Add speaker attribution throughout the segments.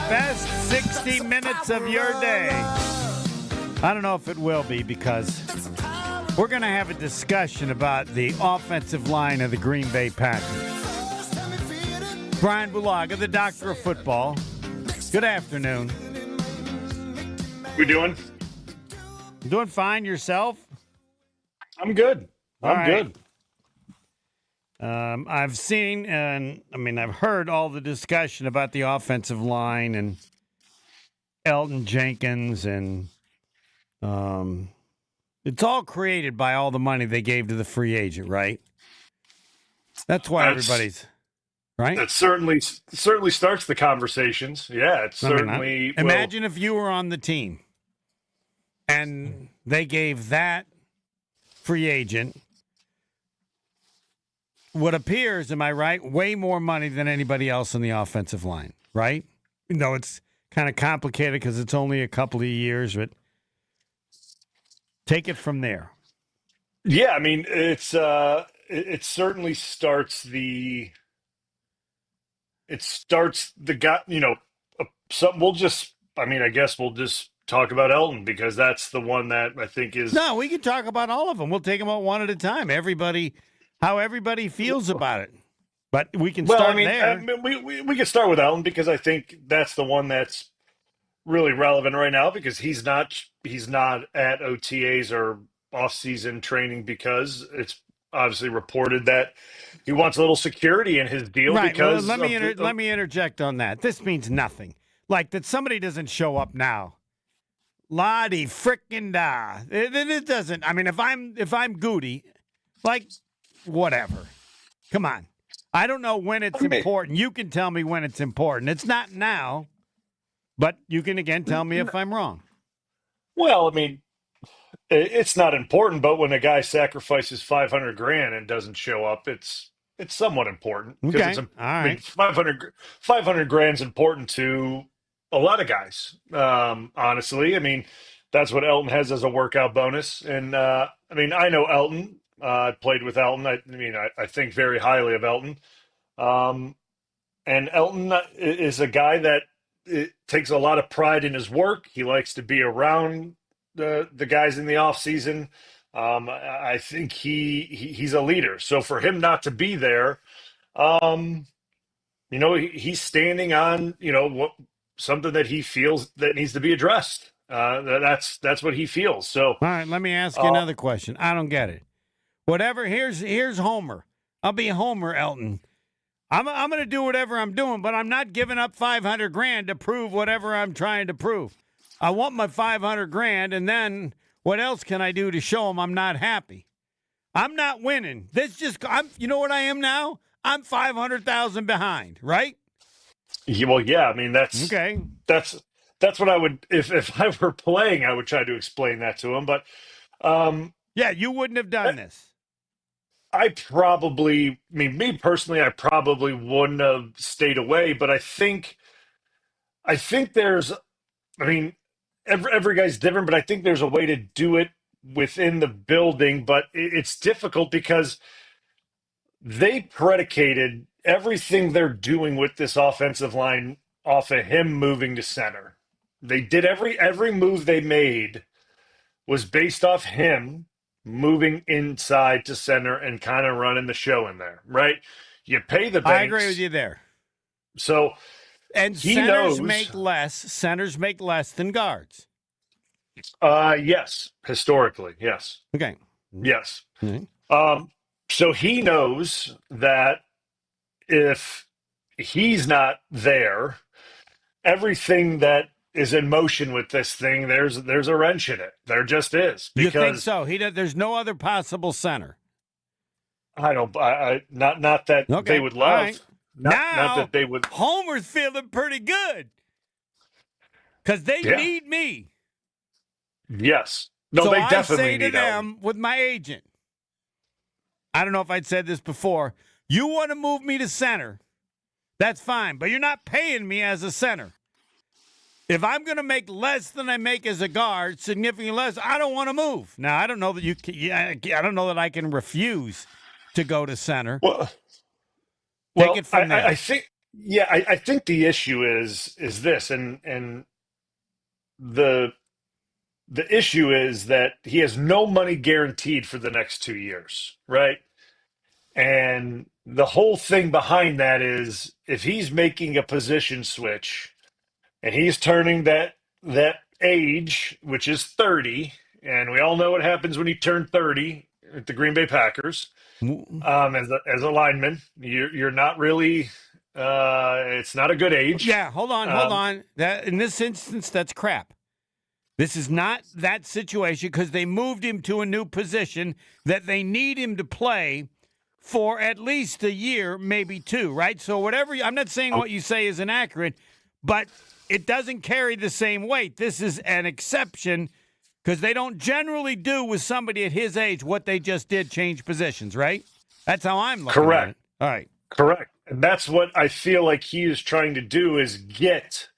Speaker 1: best 60 minutes of your day. I don't know if it will be because we're going to have a discussion about the offensive line of the Green Bay Packers. Brian Bulaga, the doctor of football. Good afternoon.
Speaker 2: We doing?
Speaker 1: Doing fine. Yourself?
Speaker 2: I'm good. I'm good.
Speaker 1: I've seen, and I've heard all the discussion about the offensive line and Elton Jenkins, and it's all created by all the money they gave to the free agent, right? That's why everybody's right.
Speaker 2: That certainly starts the conversations. Yeah, it's certainly.
Speaker 1: Imagine if you were on the team and they gave that free agent what appears, am I right, way more money than anybody else on the offensive line, right? It's kind of complicated because it's only a couple of years, but take it from there.
Speaker 2: Yeah, it certainly starts the guy. I guess we'll just talk about Elton because that's the one that I think is.
Speaker 1: No, we can talk about all of them. We'll take them out one at a time. How everybody feels about it. But we can start there.
Speaker 2: We can start with Elton because I think that's the one that's really relevant right now because he's not at OTAs or off-season training because it's obviously reported that he wants a little security in his deal.
Speaker 1: Right.
Speaker 2: Because
Speaker 1: let me interject on that. This means nothing. Like that somebody doesn't show up now. La-di frickin' da. It doesn't. If I'm Goody, like. Whatever. Come on. I don't know when it's important. You can tell me when it's important. It's not now, but you can again tell me if I'm wrong.
Speaker 2: Well, it's not important, but when a guy sacrifices $500,000 and doesn't show up, it's somewhat important.
Speaker 1: Okay. All right.
Speaker 2: $500,000 is important to a lot of guys. Honestly, that's what Elton has as a workout bonus. And I know Elton. I played with Elton. I think very highly of Elton. And Elton is a guy that takes a lot of pride in his work. He likes to be around the guys in the off season. I think he's a leader. So for him not to be there, he's standing on something that he feels that needs to be addressed. That's what he feels. So
Speaker 1: all right, let me ask you another question. I don't get it. Whatever. Here's Homer. I'll be Homer, Elton. I'm going to do whatever I'm doing, but I'm not giving up $500,000 to prove whatever I'm trying to prove. I want my $500,000, and then what else can I do to show them I'm not happy? I'm not winning. You know what I am now? I'm 500,000 behind, right?
Speaker 2: Well, yeah. That's
Speaker 1: okay.
Speaker 2: That's what I would if I were playing. I would try to explain that to him, but
Speaker 1: yeah, you wouldn't have done this.
Speaker 2: me personally, I probably wouldn't have stayed away, but I think there's, every guy's different, but I think there's a way to do it within the building, but it's difficult because they predicated everything they're doing with this offensive line off of him moving to center. They did every move they made was based off him moving inside to center and kind of running the show in there, right? You pay the banks.
Speaker 1: I agree with you there.
Speaker 2: So,
Speaker 1: and centers make less than guards.
Speaker 2: Yes, historically, yes.
Speaker 1: Okay.
Speaker 2: Yes.
Speaker 1: Mm-hmm.
Speaker 2: So he knows that if he's not there, everything that is in motion with this thing, there's a wrench in it. There just is.
Speaker 1: You think so? There's no other possible center.
Speaker 2: I don't. Not that they would love.
Speaker 1: Right.
Speaker 2: Not that they would.
Speaker 1: Homer's feeling pretty good because they need me.
Speaker 2: Yes. No,
Speaker 1: so
Speaker 2: they definitely
Speaker 1: I say to them
Speaker 2: Elton.
Speaker 1: with my agent. I don't know if I'd said this before. You want to move me to center? That's fine, but you're not paying me as a center. If I'm going to make less than I make as a guard, significantly less, I don't want to move. Now, I don't know that I don't know that I can refuse to go to center.
Speaker 2: Well,
Speaker 1: Take it from there.
Speaker 2: I think Yeah, I think the issue is this, and the the issue is that he has no money guaranteed for the next 2 years, right? And the whole thing behind that is if he's making a position switch and he's turning that age, which is 30, and we all know what happens when you turn 30 at the Green Bay Packers. As a lineman, you're not really. It's not a good age.
Speaker 1: Yeah, hold on, hold
Speaker 2: Um,
Speaker 1: on. That in this instance, that's crap. This is not that situation because they moved him to a new position that they need him to play for at least a year, maybe two, right? So whatever, I'm not saying what you say is inaccurate, but it doesn't carry the same weight. This is an exception because they don't generally do with somebody at his age what they just did, change positions, right? That's how I'm looking at
Speaker 2: correct,
Speaker 1: it. All right.
Speaker 2: correct, and that's what I feel like he is trying to do is get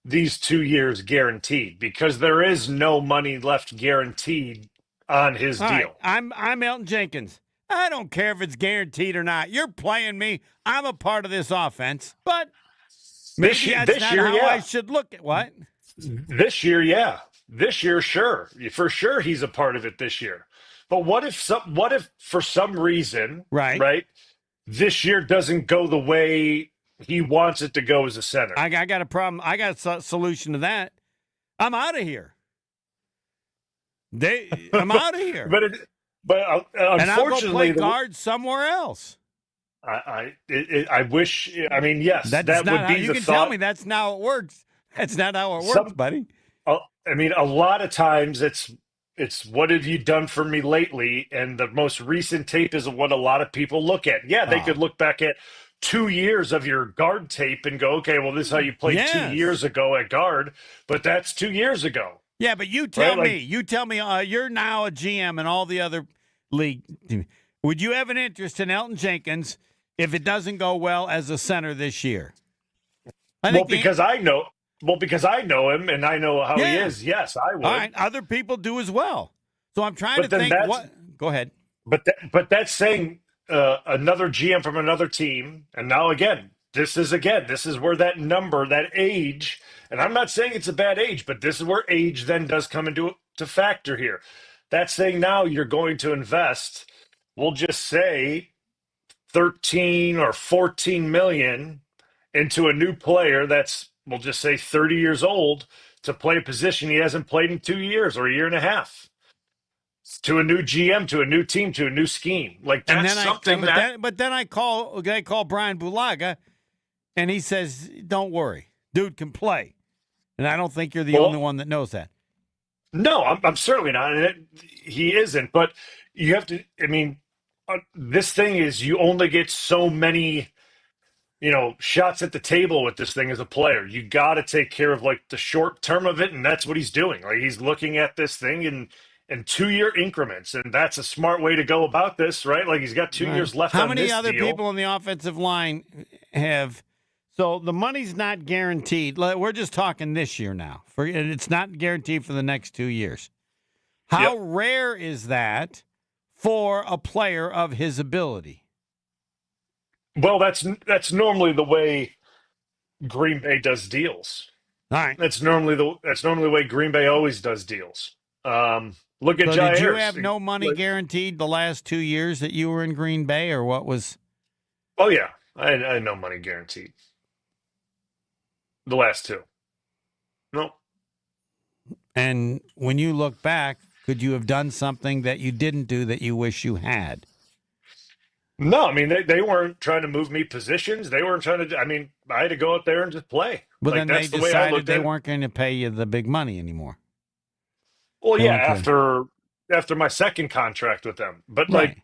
Speaker 2: these 2 years guaranteed because there is no money left guaranteed on his
Speaker 1: All right,
Speaker 2: deal.
Speaker 1: I'm Elton Jenkins. I don't care if it's guaranteed or not. You're playing me. I'm a part of this offense, but maybe that's
Speaker 2: This
Speaker 1: not
Speaker 2: year,
Speaker 1: how I
Speaker 2: yeah.
Speaker 1: should look at what.
Speaker 2: This year, yeah. This year, sure. For sure he's a part of it this year. But what if for some reason,
Speaker 1: Right.
Speaker 2: right, this year doesn't go the way he wants it to go as a center?
Speaker 1: I got a problem. I got a solution to that. I'm out of here. I'm out of here,
Speaker 2: but
Speaker 1: and I'll go play
Speaker 2: unfortunately,
Speaker 1: guard somewhere else.
Speaker 2: I wish. I mean, yes,
Speaker 1: That's
Speaker 2: that
Speaker 1: not
Speaker 2: would
Speaker 1: how
Speaker 2: be
Speaker 1: you
Speaker 2: the
Speaker 1: can tell
Speaker 2: thought.
Speaker 1: me. That's not how it works. That's not how it works,
Speaker 2: Some,
Speaker 1: buddy.
Speaker 2: I mean, a lot of times it's what have you done for me lately, and the most recent tape is what a lot of people look at. Yeah, they
Speaker 1: Oh,
Speaker 2: could look back at 2 years of your guard tape and go, okay, well, this is how you played two
Speaker 1: yes.
Speaker 2: years ago at guard, but that's 2 years ago,
Speaker 1: Yeah, but you tell
Speaker 2: right?
Speaker 1: me.
Speaker 2: Like,
Speaker 1: You tell me. You're now a GM and all the other league. Would you have an interest in Elton Jenkins if it doesn't go well as a center this year? I
Speaker 2: well,
Speaker 1: think the
Speaker 2: because I know, well, because I know him and I know how he
Speaker 1: yeah.
Speaker 2: is. Yes, I
Speaker 1: All
Speaker 2: would.
Speaker 1: right, other people do as well. So I'm trying to
Speaker 2: But then
Speaker 1: think.
Speaker 2: that's
Speaker 1: What? Go ahead.
Speaker 2: but that's saying another GM from another team, and now this is where that number, that age, and I'm not saying it's a bad age, but this is where age then does come into to factor here. That's saying now you're going to invest, we'll just say 13 or 14 million into a new player that's we'll just say 30 years old to play a position he hasn't played in 2 years or a year and a half to a new GM, to a new team, to a new scheme. Like
Speaker 1: And
Speaker 2: that's
Speaker 1: then
Speaker 2: something that
Speaker 1: but then I call Brian Bulaga, and he says, "Don't worry, dude can play." And I don't think you're the only
Speaker 2: well,
Speaker 1: one that knows that.
Speaker 2: no, I'm certainly not. And he isn't. But you have to. I mean, this thing is you only get so many, shots at the table with this thing as a player. You got to take care of like the short term of it, and that's what he's doing. Like he's looking at this thing in 2 year increments, and that's a smart way to go about this, right? Like he's got two
Speaker 1: Right.
Speaker 2: years left
Speaker 1: How
Speaker 2: on
Speaker 1: many
Speaker 2: this
Speaker 1: other
Speaker 2: deal.
Speaker 1: people on the offensive line have? So the money's not guaranteed. We're just talking this year now. It's not guaranteed for the next 2 years. How
Speaker 2: Yep.
Speaker 1: rare is that for a player of his ability?
Speaker 2: Well, that's normally the way Green Bay does deals.
Speaker 1: All right.
Speaker 2: That's normally the way Green Bay always does deals. Look at
Speaker 1: So did you
Speaker 2: Jair's.
Speaker 1: have no money
Speaker 2: Like,
Speaker 1: guaranteed the last 2 years that you were in Green Bay, or what was?
Speaker 2: oh yeah, I had no money guaranteed. The last two. No,
Speaker 1: And when you look back, could you have done something that you didn't do that you wish you had?
Speaker 2: no. I mean, they weren't trying to move me positions. They weren't trying to. I mean, I had to go out there and just play.
Speaker 1: But
Speaker 2: Like
Speaker 1: then they
Speaker 2: that's the way I
Speaker 1: decided
Speaker 2: looked
Speaker 1: they
Speaker 2: at it.
Speaker 1: weren't going to pay you the big money anymore.
Speaker 2: Well,
Speaker 1: They
Speaker 2: yeah,
Speaker 1: weren't going.
Speaker 2: after my second contract with them, but like
Speaker 1: Right.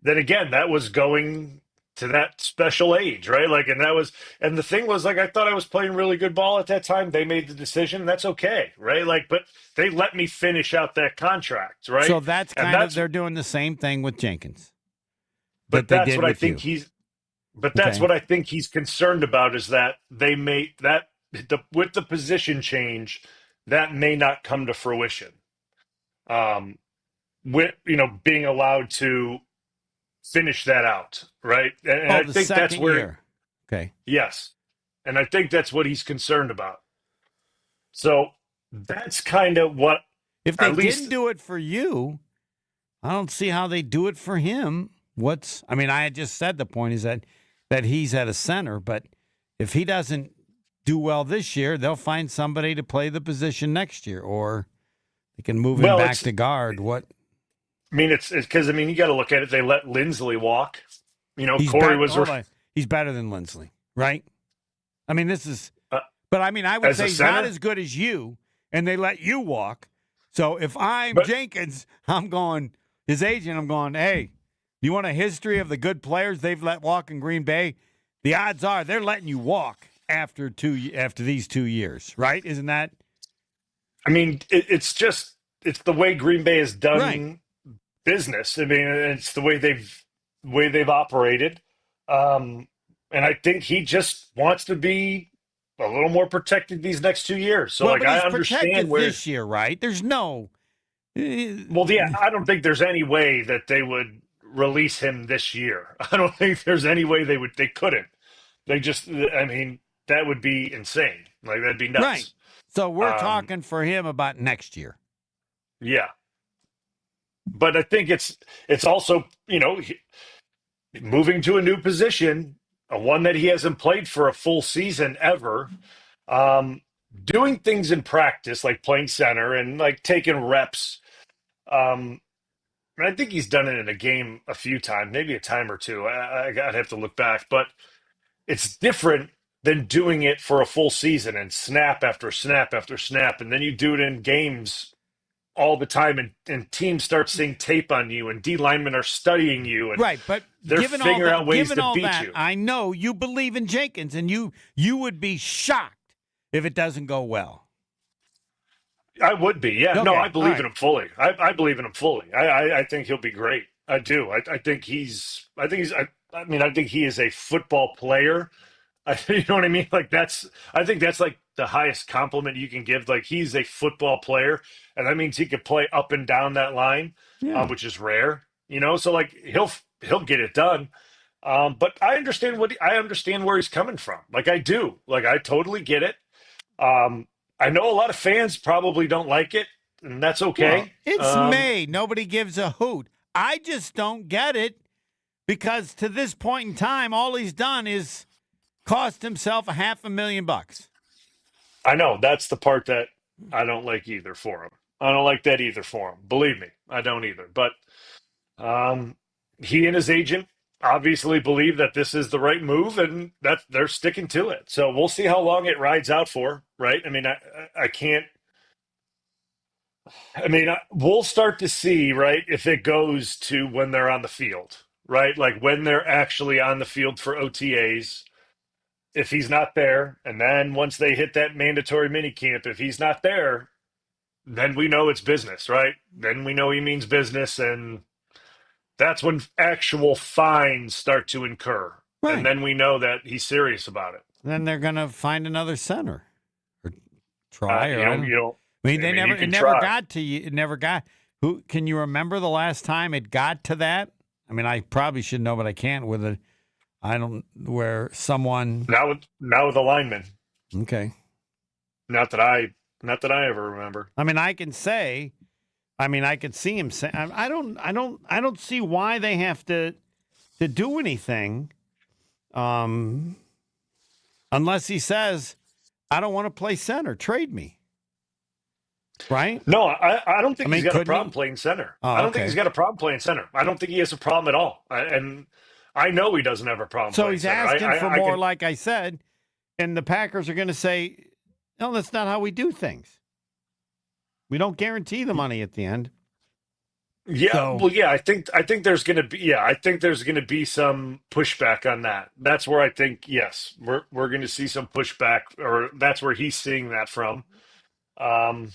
Speaker 2: then again, that was going to that special age, right? Like, and the thing was, like, I thought I was playing really good ball at that time. They made the decision. That's okay, right? Like, but they let me finish out that contract,
Speaker 1: So
Speaker 2: right?
Speaker 1: that's
Speaker 2: And
Speaker 1: kind of they're doing the same thing with Jenkins that
Speaker 2: but
Speaker 1: they
Speaker 2: that's
Speaker 1: did
Speaker 2: what I
Speaker 1: with
Speaker 2: think
Speaker 1: you.
Speaker 2: he's, but that's
Speaker 1: Okay.
Speaker 2: what I think he's concerned about is that they made that with the position change that may not come to fruition. Um, with being allowed to finish that out, right? And
Speaker 1: Oh,
Speaker 2: I
Speaker 1: the
Speaker 2: think that's
Speaker 1: second
Speaker 2: where
Speaker 1: year. Okay.
Speaker 2: yes. And I think that's what he's concerned about. So that's kind of what,
Speaker 1: If they
Speaker 2: at
Speaker 1: didn't
Speaker 2: least,
Speaker 1: do it for you, I don't see how they do it for him. I mean, I had just said the point is that he's at a center, but if he doesn't do well this year, they'll find somebody to play the position next year, or they can move him
Speaker 2: well,
Speaker 1: back to guard. What
Speaker 2: I mean, it's because, I mean, you got to look at it. They let Lindsley walk.
Speaker 1: he's
Speaker 2: Corey
Speaker 1: better.
Speaker 2: was,
Speaker 1: Hold on, he's better than Lindsley, right? I mean, this is.
Speaker 2: uh,
Speaker 1: But I mean, I would
Speaker 2: as
Speaker 1: say
Speaker 2: a
Speaker 1: he's not
Speaker 2: center,
Speaker 1: as good as you, and they let you walk. So if I'm
Speaker 2: but
Speaker 1: Jenkins, I'm going his agent. I'm going, hey, you want a history of the good players they've let walk in Green Bay? The odds are they're letting you walk after these 2 years, right? Isn't that
Speaker 2: I mean, it's the way Green Bay has
Speaker 1: right?
Speaker 2: done business. I mean, it's the way they've operated. Um, and I think he just wants to be a little more protected these next 2 years. So,
Speaker 1: Well,
Speaker 2: like,
Speaker 1: but
Speaker 2: I
Speaker 1: he's
Speaker 2: understand
Speaker 1: protected
Speaker 2: where.
Speaker 1: this year, right? There's no.
Speaker 2: Well, yeah, I don't think there's any way that they would release him this year. I don't think there's any way they couldn't. They just, I mean, that would be insane. Like, that'd be
Speaker 1: Right.
Speaker 2: nuts.
Speaker 1: So we're
Speaker 2: Um,
Speaker 1: talking for him about next year.
Speaker 2: yeah. But I think it's also, moving to a new position, a one that he hasn't played for a full season ever. Um, Doing things in practice, like playing center and like taking reps. Um, and I think he's done it in a game a few times, maybe a time or two. I'd have to look back, but it's different than doing it for a full season and snap after snap after snap. And then you do it in games all the time, and teams start seeing tape on you, and D linemen are studying you, and
Speaker 1: Right, but
Speaker 2: they're figuring out ways to beat you.
Speaker 1: I know you believe in Jenkins, and you would be shocked if it doesn't go well.
Speaker 2: I would be, yeah. No,
Speaker 1: Okay,
Speaker 2: I
Speaker 1: all
Speaker 2: believe in
Speaker 1: right.
Speaker 2: him fully. I believe in him fully. I think he'll be great. I do. I think he is a football player. You know what I mean? Like I think that's like the highest compliment you can give. Like, he's a football player, and that means he could play up and down that line,
Speaker 1: Yeah.
Speaker 2: which is rare. So like he'll get it done. But I understand where he's coming from. Like, I do. Like, I totally get it. Um, I know a lot of fans probably don't like it, and that's
Speaker 1: Well,
Speaker 2: okay.
Speaker 1: it's May. Nobody gives a hoot. I just don't get it because to this point in time, all he's done is cost himself $500,000.
Speaker 2: I know that's the part that I don't like either for him. I don't like that either for him. Believe me, I don't either. But um, he and his agent obviously believe that this is the right move, and that they're sticking to it. So we'll see how long it rides out for. Right? I mean, I can't. I mean, we'll start to see, right, if it goes to when they're on the field, right? Like, when they're actually on the field for OTAs. If he's not there, and then once they hit that mandatory minicamp, if he's not there, then we know it's business, right? Then we know he means business, and that's when actual fines start to incur. And
Speaker 1: Right.
Speaker 2: then we know that he's serious about it.
Speaker 1: Then they're going to find another center or try, or
Speaker 2: You
Speaker 1: I
Speaker 2: know,
Speaker 1: don't.
Speaker 2: you know.
Speaker 1: I mean,
Speaker 2: I mean, you
Speaker 1: it
Speaker 2: can
Speaker 1: never
Speaker 2: try.
Speaker 1: got to you. It never got. Who can you remember the last time it got to that? I mean, I probably should know, but I can't with it. I don't where someone.
Speaker 2: Now with the lineman.
Speaker 1: Okay.
Speaker 2: Not that I ever remember.
Speaker 1: I mean, I can say. I mean, I could see him say. I don't see why they have to do anything, unless he says, "I don't want to play center. Trade me." Right?
Speaker 2: No, I don't think
Speaker 1: I
Speaker 2: he's
Speaker 1: mean,
Speaker 2: got a
Speaker 1: couldn't
Speaker 2: problem
Speaker 1: he?
Speaker 2: playing center. I
Speaker 1: Oh,
Speaker 2: don't think he's
Speaker 1: okay.
Speaker 2: got a problem playing center. I don't think he has a problem at all. And I know he doesn't have a problem
Speaker 1: So
Speaker 2: playing
Speaker 1: he's
Speaker 2: center.
Speaker 1: asking for
Speaker 2: I
Speaker 1: more,
Speaker 2: can,
Speaker 1: like I said, and the Packers are going to say, "No, that's not how we do things. We don't guarantee the money at the end."
Speaker 2: yeah,
Speaker 1: So
Speaker 2: well, yeah. I think there's gonna be, I think there's gonna be some pushback on that. That's where I think, yes, we're gonna see some pushback, or that's where he's seeing that from. Um,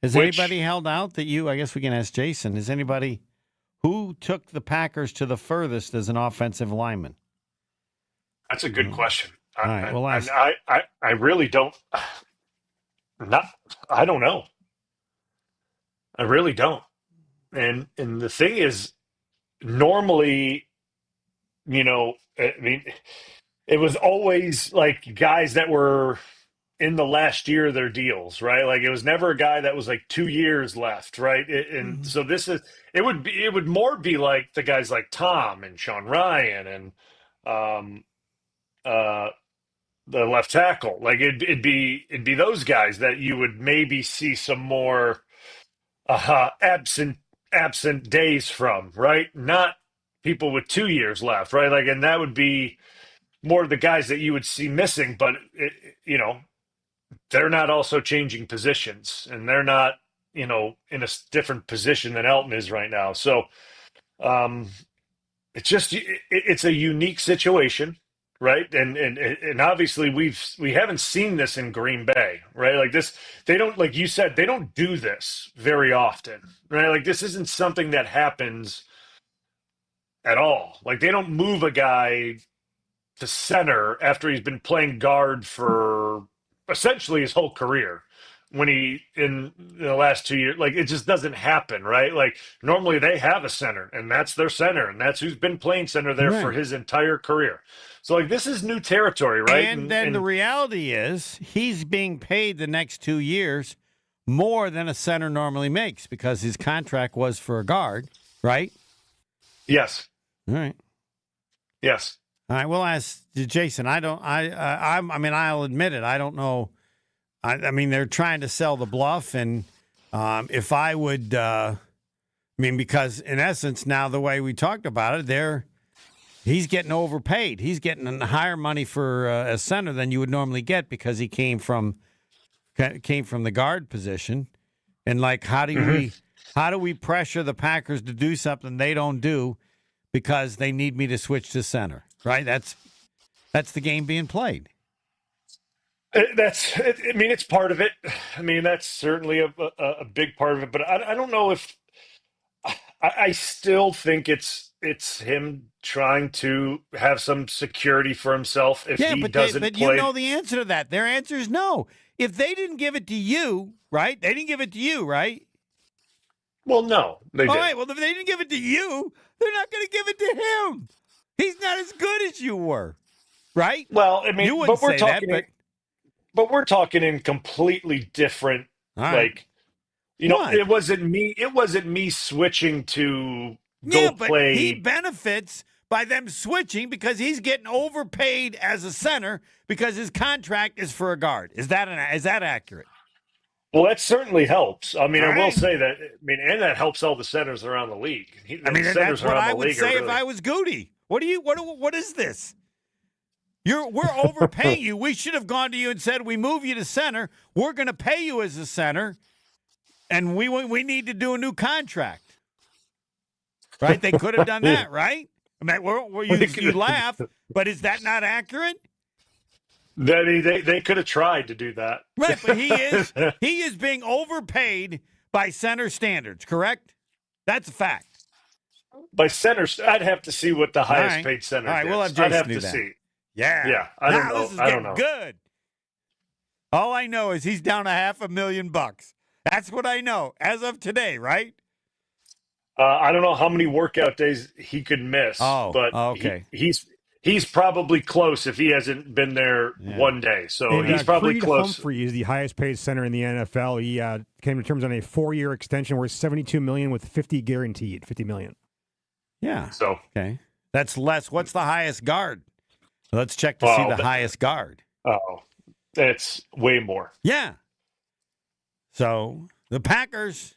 Speaker 1: has anybody
Speaker 2: which
Speaker 1: held out that you? I guess we can ask Jason. Has anybody who took the Packers to the furthest as an offensive lineman?
Speaker 2: That's a good
Speaker 1: Mm.
Speaker 2: question.
Speaker 1: All right, we'll ask.
Speaker 2: I really don't. Not. I don't know. I really don't. And the thing is, normally, I mean, it was always like guys that were in the last year of their deals, right? Like it was never a guy that was like 2 years left, right? And
Speaker 1: Mhm.
Speaker 2: so it would more be like the guys like Tom and Sean Ryan and um uh the left tackle. Like it'd be those guys that you would maybe see some more absent days from, right? Not people with 2 years left, right? Like, and that would be more the guys that you would see missing, but you know, they're not also changing positions, and they're not, in a different position than Elton is right now. So um, it's a unique situation, right? And obviously we haven't seen this in Green Bay, right? Like this, they don't, like you said, they don't do this very often, right? Like this isn't something that happens at all. Like they don't move a guy to center after he's been playing guard for essentially his whole career when he in the last 2 years. Like it just doesn't happen, right? Like normally they have a center and that's their center and that's who's been playing center there for
Speaker 1: Right.
Speaker 2: his entire career. So like this is new territory, right?
Speaker 1: And
Speaker 2: and
Speaker 1: then the
Speaker 2: and
Speaker 1: reality is he's being paid the next 2 years more than a center normally makes because his contract was for a guard, right?
Speaker 2: yes,
Speaker 1: All right.
Speaker 2: yes.
Speaker 1: All right. We'll ask Jason. I don't. I mean, I'll admit it. I don't know. I mean, they're trying to sell the bluff, and if I would, I mean, because in essence, now the way we talked about it, he's getting overpaid. He's getting higher money for a center than you would normally get because he came from the guard position. And like, how do we pressure the Packers to do something they don't do because they need me to switch to center? Right? That's the game being played.
Speaker 2: I mean, it's part of it. I mean, that's certainly a big part of it. But I don't know if I still think it's him trying to have some security for himself if
Speaker 1: Yeah,
Speaker 2: he
Speaker 1: but
Speaker 2: doesn't
Speaker 1: you
Speaker 2: play.
Speaker 1: know the answer to that. Their answer is no. If they didn't give it to you, right? They didn't give it to you, right?
Speaker 2: Well, no, they
Speaker 1: All
Speaker 2: did.
Speaker 1: right. Well, if they didn't give it to you, they're not going to give it to him. He's not as good as you were, right?
Speaker 2: Well, I mean,
Speaker 1: You wouldn't say that, but
Speaker 2: but we're talking in completely different,
Speaker 1: all right.
Speaker 2: like,
Speaker 1: What?
Speaker 2: it wasn't me switching to
Speaker 1: Yeah,
Speaker 2: go
Speaker 1: but he
Speaker 2: play.
Speaker 1: benefits by them switching because he's getting overpaid as a center because his contract is for a guard. Is that accurate?
Speaker 2: Well, that certainly helps. I mean,
Speaker 1: All
Speaker 2: I will
Speaker 1: right.
Speaker 2: say that. I mean, and that helps all the centers around the league.
Speaker 1: I
Speaker 2: The
Speaker 1: mean, that's
Speaker 2: centers
Speaker 1: what
Speaker 2: around
Speaker 1: I
Speaker 2: the
Speaker 1: would
Speaker 2: league are
Speaker 1: say if
Speaker 2: really.
Speaker 1: I was Goody. What is this? We're overpaying you. We should have gone to you and said, we move you to center. We're going to pay you as a center, and we need to do a new contract. Right? They could have done that, right? I mean, you laugh, but is that not accurate?
Speaker 2: I mean, they could have tried to do that.
Speaker 1: Right, but he is being overpaid by center standards, correct? That's a fact.
Speaker 2: By centers, I'd have to see what the
Speaker 1: All
Speaker 2: highest
Speaker 1: right.
Speaker 2: paid center
Speaker 1: All right, we'll have
Speaker 2: gets. I'd
Speaker 1: Jason
Speaker 2: have
Speaker 1: do
Speaker 2: to
Speaker 1: that.
Speaker 2: see.
Speaker 1: Yeah.
Speaker 2: Yeah, I don't
Speaker 1: Now
Speaker 2: know.
Speaker 1: this is
Speaker 2: I don't
Speaker 1: getting
Speaker 2: know.
Speaker 1: good. All I know is he's down to $500,000. That's what I know as of today, right?
Speaker 2: I don't know how many workout days he could miss,
Speaker 1: Oh,
Speaker 2: but
Speaker 1: okay.
Speaker 2: he's probably close if he hasn't been there
Speaker 1: Yeah.
Speaker 2: one day. So
Speaker 3: And
Speaker 2: he's probably
Speaker 3: Creed
Speaker 2: close.
Speaker 3: Humphrey is the highest paid center in the NFL. He came to terms on a 4-year extension worth $72 million with 50 guaranteed, $50 million.
Speaker 1: Yeah.
Speaker 2: So
Speaker 1: Okay. That's less. What's the highest guard? Let's check to see the highest guard.
Speaker 2: oh, that's way more.
Speaker 1: Yeah. So the Packers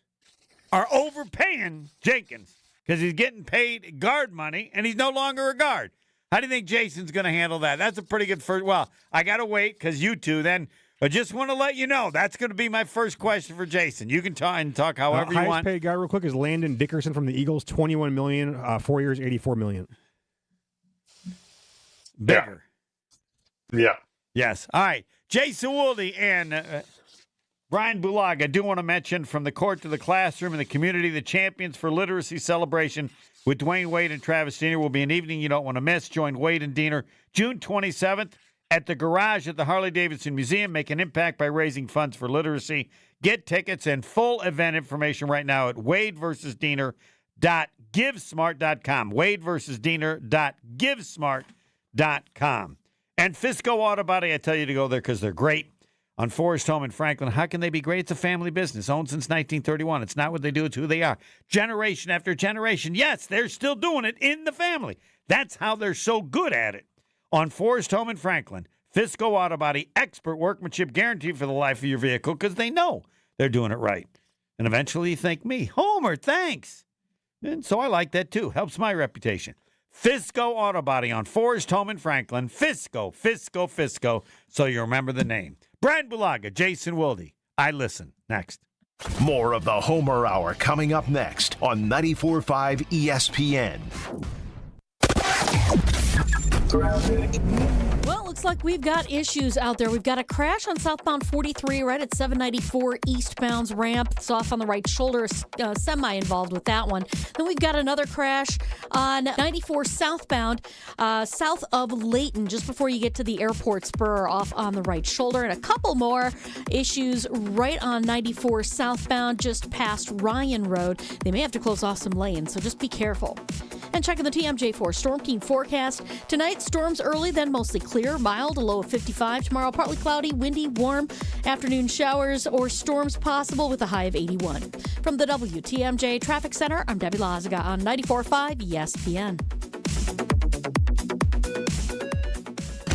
Speaker 1: are overpaying Jenkins because he's getting paid guard money and he's no longer a guard. How do you think Jason's going to handle that? That's a pretty good first. Well, I got to wait because you two then. I just want to let you know that's going to be my first question for Jason. You can talk however you
Speaker 3: Highest
Speaker 1: want.
Speaker 3: paid guy, real quick, is Landon Dickerson from the Eagles, $21 million, 4 years, $84 million.
Speaker 1: Bigger.
Speaker 2: Yeah.
Speaker 1: Yes. All right. Jason Wooldy and Brian Bulag. I do want to mention from the court to the classroom in the community, the Champions for Literacy celebration with Dwayne Wade and Travis Diener will be an evening you don't want to miss. Join Wade and Diener June 27th at the garage at the Harley-Davidson Museum. Make an impact by raising funds for literacy. Get tickets and full event information right now at wadeversusdiener.givesmart.com. wadeversusdiener.givesmart.com. And Fisco Auto Body, I tell you to go there because they're great. On Forest Home in Franklin, how can they be great? It's a family business, owned since 1931. It's not what they do, it's who they are. Generation after generation. Yes, they're still doing it in the family. That's how they're so good at it. On Forest Home in Franklin, Fisco Auto Body, expert workmanship guaranteed for the life of your vehicle because they know they're doing it right. And eventually you thank me. Homer, thanks. And so I like that too. Helps my reputation. Fisco Auto Body on Forest Home in Franklin. Fisco, Fisco, Fisco. So you remember the name. Brian Bulaga, Jason Wilde. I listen. Next.
Speaker 4: More of the Homer Hour coming up next on 94.5 ESPN.
Speaker 5: Well, looks like we've got issues out there. We've got a crash on southbound 43 right at 794 eastbound's ramp. It's off on the right shoulder, semi involved with that one. Then we've got another crash on 94 southbound, south of Layton, just before you get to the airport spur, off on the right shoulder. And a couple more issues right on 94 southbound, just past Ryan Road. They may have to close off some lanes, so just be careful. And checking the TMJ4 Storm King forecast. Tonight, storms early, then mostly clear, mild, a low of 55. Tomorrow, partly cloudy, windy, warm. Afternoon showers or storms possible with a high of 81. From the WTMJ Traffic Center, I'm Debbie Lazaga on 94.5 ESPN.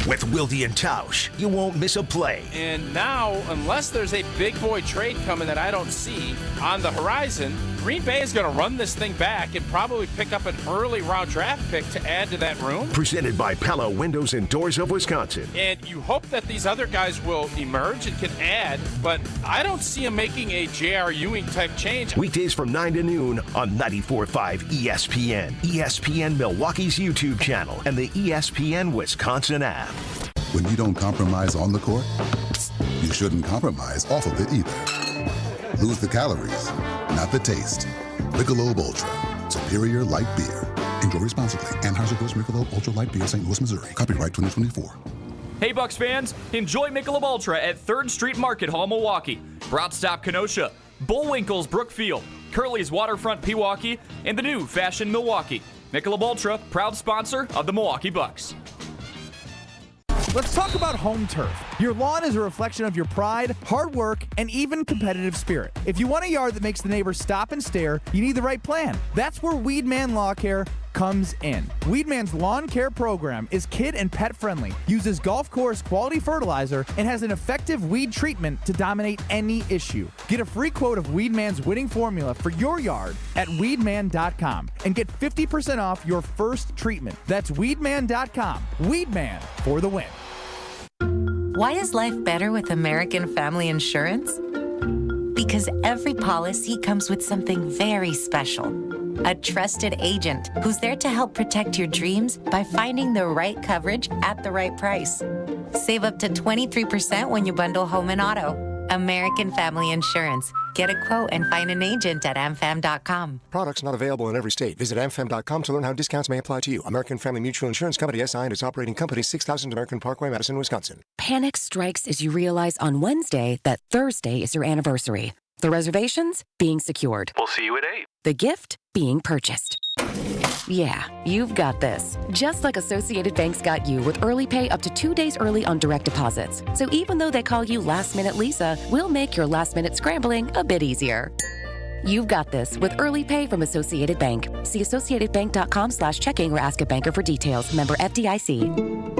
Speaker 4: With Wilde and Tausch, you won't miss a play.
Speaker 6: And now, unless there's a big boy trade coming that I don't see on the horizon, Green Bay is going to run this thing back and probably pick up an early round draft pick to add to that room.
Speaker 4: Presented by Pella Windows and Doors of Wisconsin.
Speaker 6: And you hope that these other guys will emerge and can add, but I don't see them making a J.R. Ewing type change.
Speaker 4: Weekdays from 9 to noon on 94.5 ESPN, ESPN Milwaukee's YouTube channel, and the ESPN Wisconsin app.
Speaker 7: When you don't compromise on the court, you shouldn't compromise off of it either. Lose the calories, not the taste. Michelob Ultra, superior light beer. Enjoy responsibly. Anheuser-Busch Michelob Ultra Light Beer, St. Louis, Missouri. Copyright 2024.
Speaker 8: Hey Bucks fans, enjoy Michelob Ultra at 3rd Street Market Hall, Milwaukee, Brought Stop Kenosha, Bullwinkle's Brookfield, Curly's Waterfront Pewaukee, and the new Fashion Milwaukee. Michelob Ultra, proud sponsor of the Milwaukee Bucks.
Speaker 9: Let's talk about home turf. Your lawn is a reflection of your pride, hard work, and even competitive spirit. If you want a yard that makes the neighbors stop and stare, you need the right plan. That's where Weedman Lawn Care comes in. Weedman's lawn care program is kid and pet friendly, uses golf course quality fertilizer, and has an effective weed treatment to dominate any issue. Get a free quote of Weedman's winning formula for your yard at weedman.com and get 50% off your first treatment. That's weedman.com. Weedman for the win.
Speaker 10: Why is life better with American Family Insurance? Because every policy comes with something very special. A trusted agent who's there to help protect your dreams by finding the right coverage at the right price. Save up to 23% when you bundle home and auto. American Family Insurance. Get a quote and find an agent at amfam.com.
Speaker 11: Products not available in every state. Visit amfam.com to learn how discounts may apply to you. American Family Mutual Insurance Company, SI, and its operating company, 6000 American Parkway, Madison, Wisconsin.
Speaker 12: Panic strikes as you realize on Wednesday that Thursday is your anniversary. The reservations being secured.
Speaker 13: We'll see you at 8.
Speaker 12: The gift being purchased. Yeah, you've got this. Just like Associated Bank's got you with early pay up to 2 days early on direct deposits. So even though they call you Last Minute Lisa, we'll make your last minute scrambling a bit easier. You've got this with early pay from Associated Bank. See associatedbank.com/checking or ask a banker for details. Member FDIC.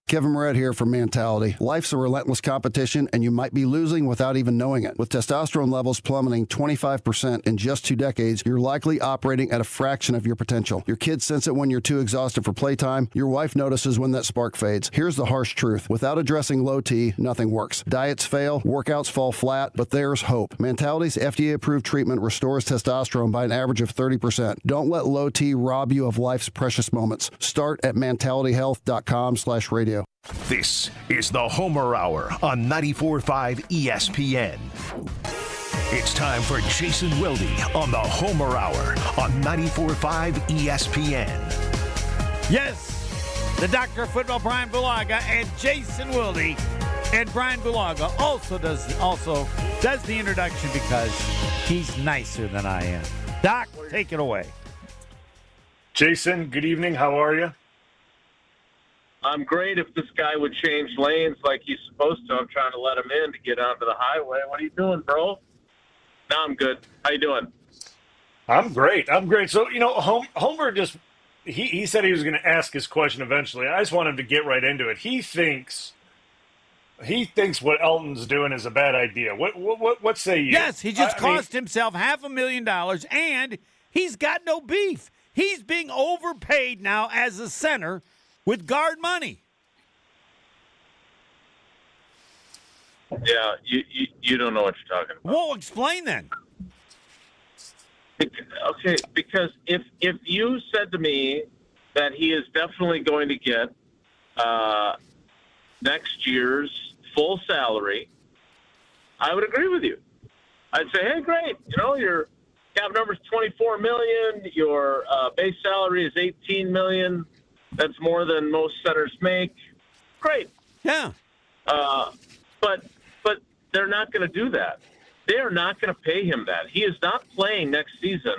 Speaker 14: Kevin Moret here for Mentality. Life's a relentless competition, and you might be losing without even knowing it. With testosterone levels plummeting 25% in just 2 decades, you're likely operating at a fraction of your potential. Your kids sense it when you're too exhausted for playtime. Your wife notices when that spark fades. Here's the harsh truth. Without addressing low T, nothing works. Diets fail, workouts fall flat, but there's hope. Mentality's FDA-approved treatment restores testosterone by an average of 30%. Don't let low T rob you of life's precious moments. Start at mentalityhealth.com/radio.
Speaker 4: This is the Homer Hour on 94.5 ESPN. It's time for Jason Wilde on the Homer Hour on 94.5 ESPN.
Speaker 1: Yes, the Doctor of Football, Brian Bulaga, and Jason Wilde. And Brian Bulaga also does the introduction because he's nicer than I am. Doc, take it away.
Speaker 2: Jason, good evening. How are you?
Speaker 13: I'm great if this guy would change lanes like he's supposed to. I'm trying to let him in to get onto the highway. What are you doing, bro? No, I'm good. How you doing?
Speaker 2: I'm great. So, Homer just, he said he was going to ask his question eventually. I just want him to get right into it. He thinks what Elton's doing is a bad idea. What say you?
Speaker 1: Yes, he just cost himself $500,000, and he's got no beef. He's being overpaid now as a center with guard money.
Speaker 13: Yeah, you don't know what you're talking about.
Speaker 1: Well, explain then.
Speaker 13: Okay, because if you said to me that he is definitely going to get next year's full salary, I would agree with you. I'd say, hey, great. Your cap number is $24 million. Your base salary is $18 million. That's more than most centers make. Great.
Speaker 1: Yeah.
Speaker 13: But they're not going to do that. They are not going to pay him that. He is not playing next season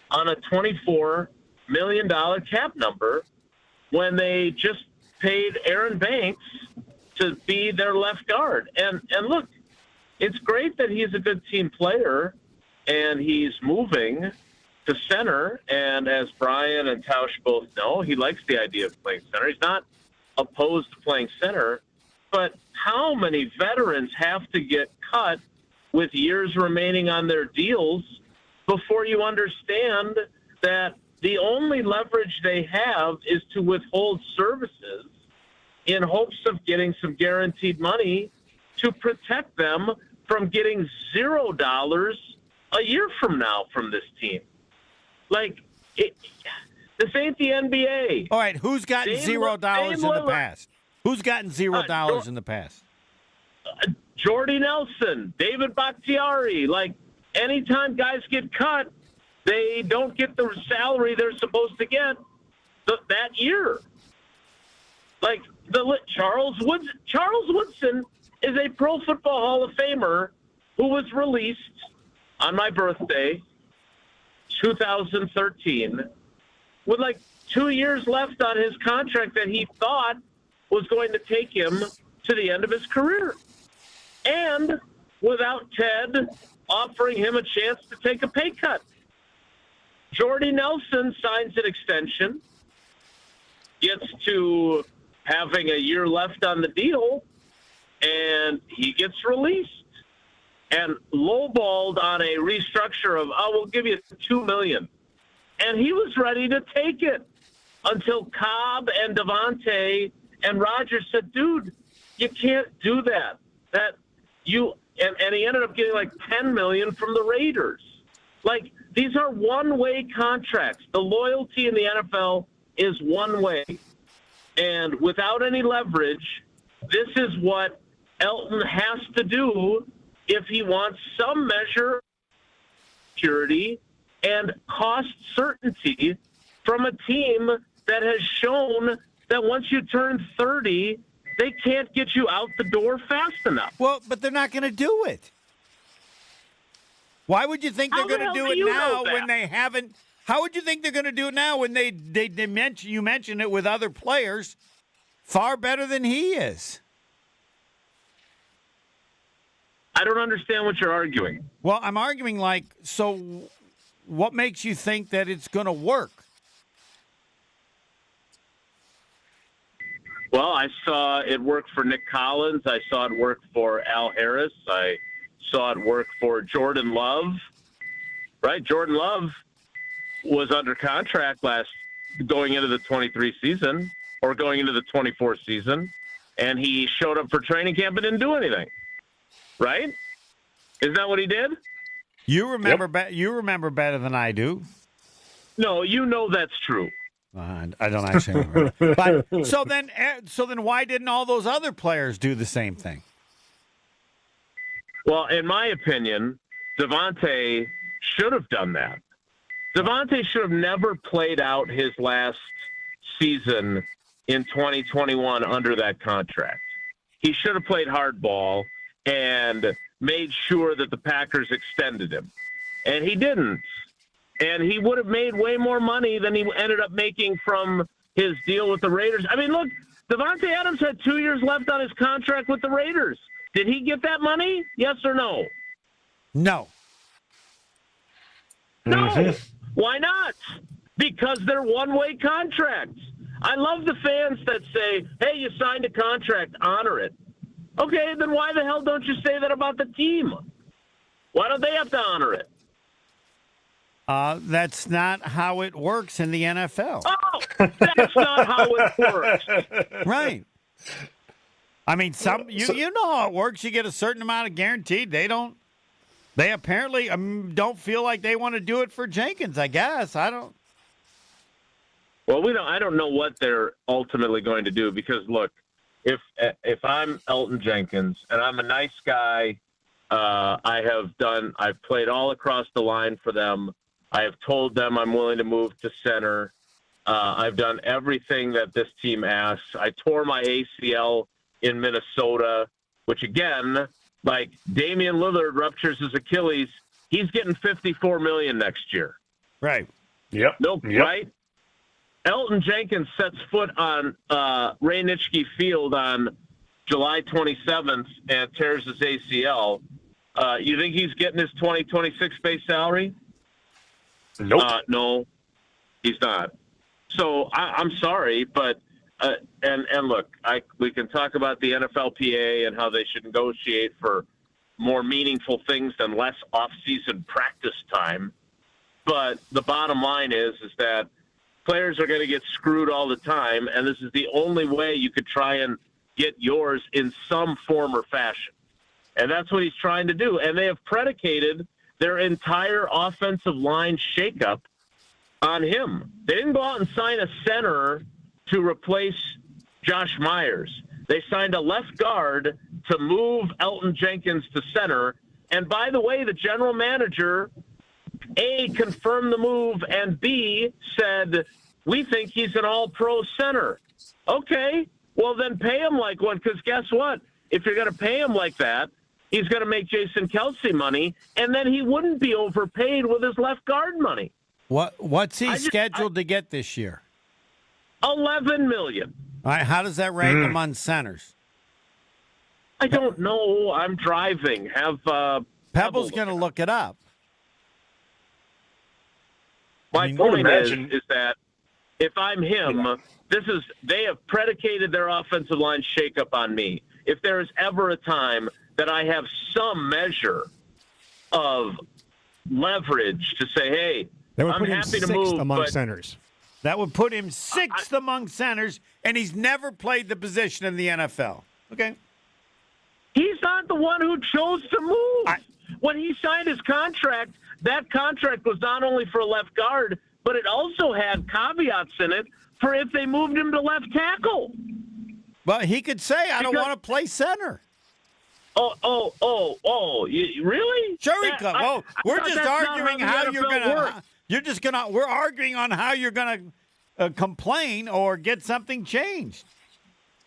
Speaker 13: on a $24 million cap number when they just paid Aaron Banks to be their left guard. And look, it's great that he's a good team player and he's moving to center. And as Brian and Tausch both know, he likes the idea of playing center. He's not opposed to playing center. But how many veterans have to get cut with years remaining on their deals before you understand that the only leverage they have is to withhold services in hopes of getting some guaranteed money to protect them from getting $0 a year from now from this team? This ain't the NBA.
Speaker 1: All right, who's gotten $0 in the past? Who's gotten $0 in the past?
Speaker 13: Jordy Nelson, David Bakhtiari. Anytime guys get cut, they don't get the salary they're supposed to get that year. Charles Woodson is a Pro Football Hall of Famer who was released on my birthday, 2013, with 2 years left on his contract that he thought was going to take him to the end of his career. And without Ted offering him a chance to take a pay cut. Jordy Nelson signs an extension, gets to having a year left on the deal, and he gets released and lowballed on a restructure of, we'll give you $2 million. And he was ready to take it until Cobb and Devontae and Rodgers said, dude, you can't do that. And he ended up getting $10 million from the Raiders. These are one-way contracts. The loyalty in the NFL is one way. And without any leverage, this is what Elton has to do if he wants some measure of security and cost certainty from a team that has shown that once you turn 30, they can't get you out the door fast enough.
Speaker 1: Well, but they're not going to do it. Why would you think they're going to do it now when they haven't? How would you think they're going to do it now when they mention, you mentioned it with other players far better than he is?
Speaker 13: I don't understand what you're arguing.
Speaker 1: Well, I'm arguing so what makes you think that it's going to work?
Speaker 13: Well, I saw it work for Nick Collins. I saw it work for Al Harris. I saw it work for Jordan Love. Right? Jordan Love was under contract going into the 23 season or going into the 24 season, and he showed up for training camp and didn't do anything. Right? Isn't that what he did?
Speaker 1: You remember you remember better than I do.
Speaker 13: No, you know that's true.
Speaker 1: I don't actually remember. But so then why didn't all those other players do the same thing?
Speaker 13: Well, in my opinion, Devontae should have done that. Devontae should have never played out his last season in 2021 under that contract. He should have played hardball and made sure that the Packers extended him. And he didn't. And he would have made way more money than he ended up making from his deal with the Raiders. I mean, look, Devontae Adams had 2 years left on his contract with the Raiders. Did he get that money? Yes or no?
Speaker 1: No.
Speaker 13: No. Why not? Because they're one-way contracts. I love the fans that say, hey, you signed a contract, honor it. Okay, then why the hell don't you say that about the team? Why don't they have to honor it?
Speaker 1: That's not how it works in the NFL.
Speaker 13: Oh, that's not how it works.
Speaker 1: Right. I mean, you know how it works. You get a certain amount of guaranteed. They apparently don't feel like they want to do it for Jenkins, I guess. I don't.
Speaker 13: Well, I don't know what they're ultimately going to do because, look, if I'm Elton Jenkins and I'm a nice guy, I've played all across the line for them. I have told them I'm willing to move to center. I've done everything that this team asks. I tore my ACL in Minnesota, which again, like Damian Lillard ruptures his Achilles, he's getting $54 million next year.
Speaker 1: Right.
Speaker 2: Yep.
Speaker 13: Nope.
Speaker 2: Yep.
Speaker 13: Right. Elton Jenkins sets foot on Ray Nitschke Field on July 27th and tears his ACL. You think he's getting his 2026 base salary?
Speaker 2: Nope.
Speaker 13: No, he's not. So I'm sorry, but and look, we can talk about the NFLPA and how they should negotiate for more meaningful things than less off-season practice time. But the bottom line is that players are going to get screwed all the time, and this is the only way you could try and get yours in some form or fashion. And that's what he's trying to do. And they have predicated their entire offensive line shakeup on him. They didn't go out and sign a center to replace Josh Myers. They signed a left guard to move Elton Jenkins to center. And by the way, the general manager, A, confirmed the move, and B, said, we think he's an all-pro center. Okay, well then pay him like one, because guess what? If you're going to pay him like that, he's going to make Jason Kelsey money, and then he wouldn't be overpaid with his left guard money.
Speaker 1: What's he scheduled to get this year?
Speaker 13: $11 million.
Speaker 1: All right, how does that rank among centers?
Speaker 13: I don't know. I'm driving. Have
Speaker 1: Pebble's going to look it up.
Speaker 13: My point is that if I'm him, they have predicated their offensive line shakeup on me. If there is ever a time that I have some measure of leverage to say, hey, I'm happy to move
Speaker 3: among centers.
Speaker 1: That would put him sixth among centers, and he's never played the position in the NFL. Okay.
Speaker 13: He's not the one who chose to move. When he signed his contract, that contract was not only for a left guard, but it also had caveats in it for if they moved him to left tackle.
Speaker 1: But he could say, I don't want to play center.
Speaker 13: Really?
Speaker 1: Sure he could. Oh, we're just arguing how you're going to. You're just going to. We're arguing on how you're going to complain or get something changed.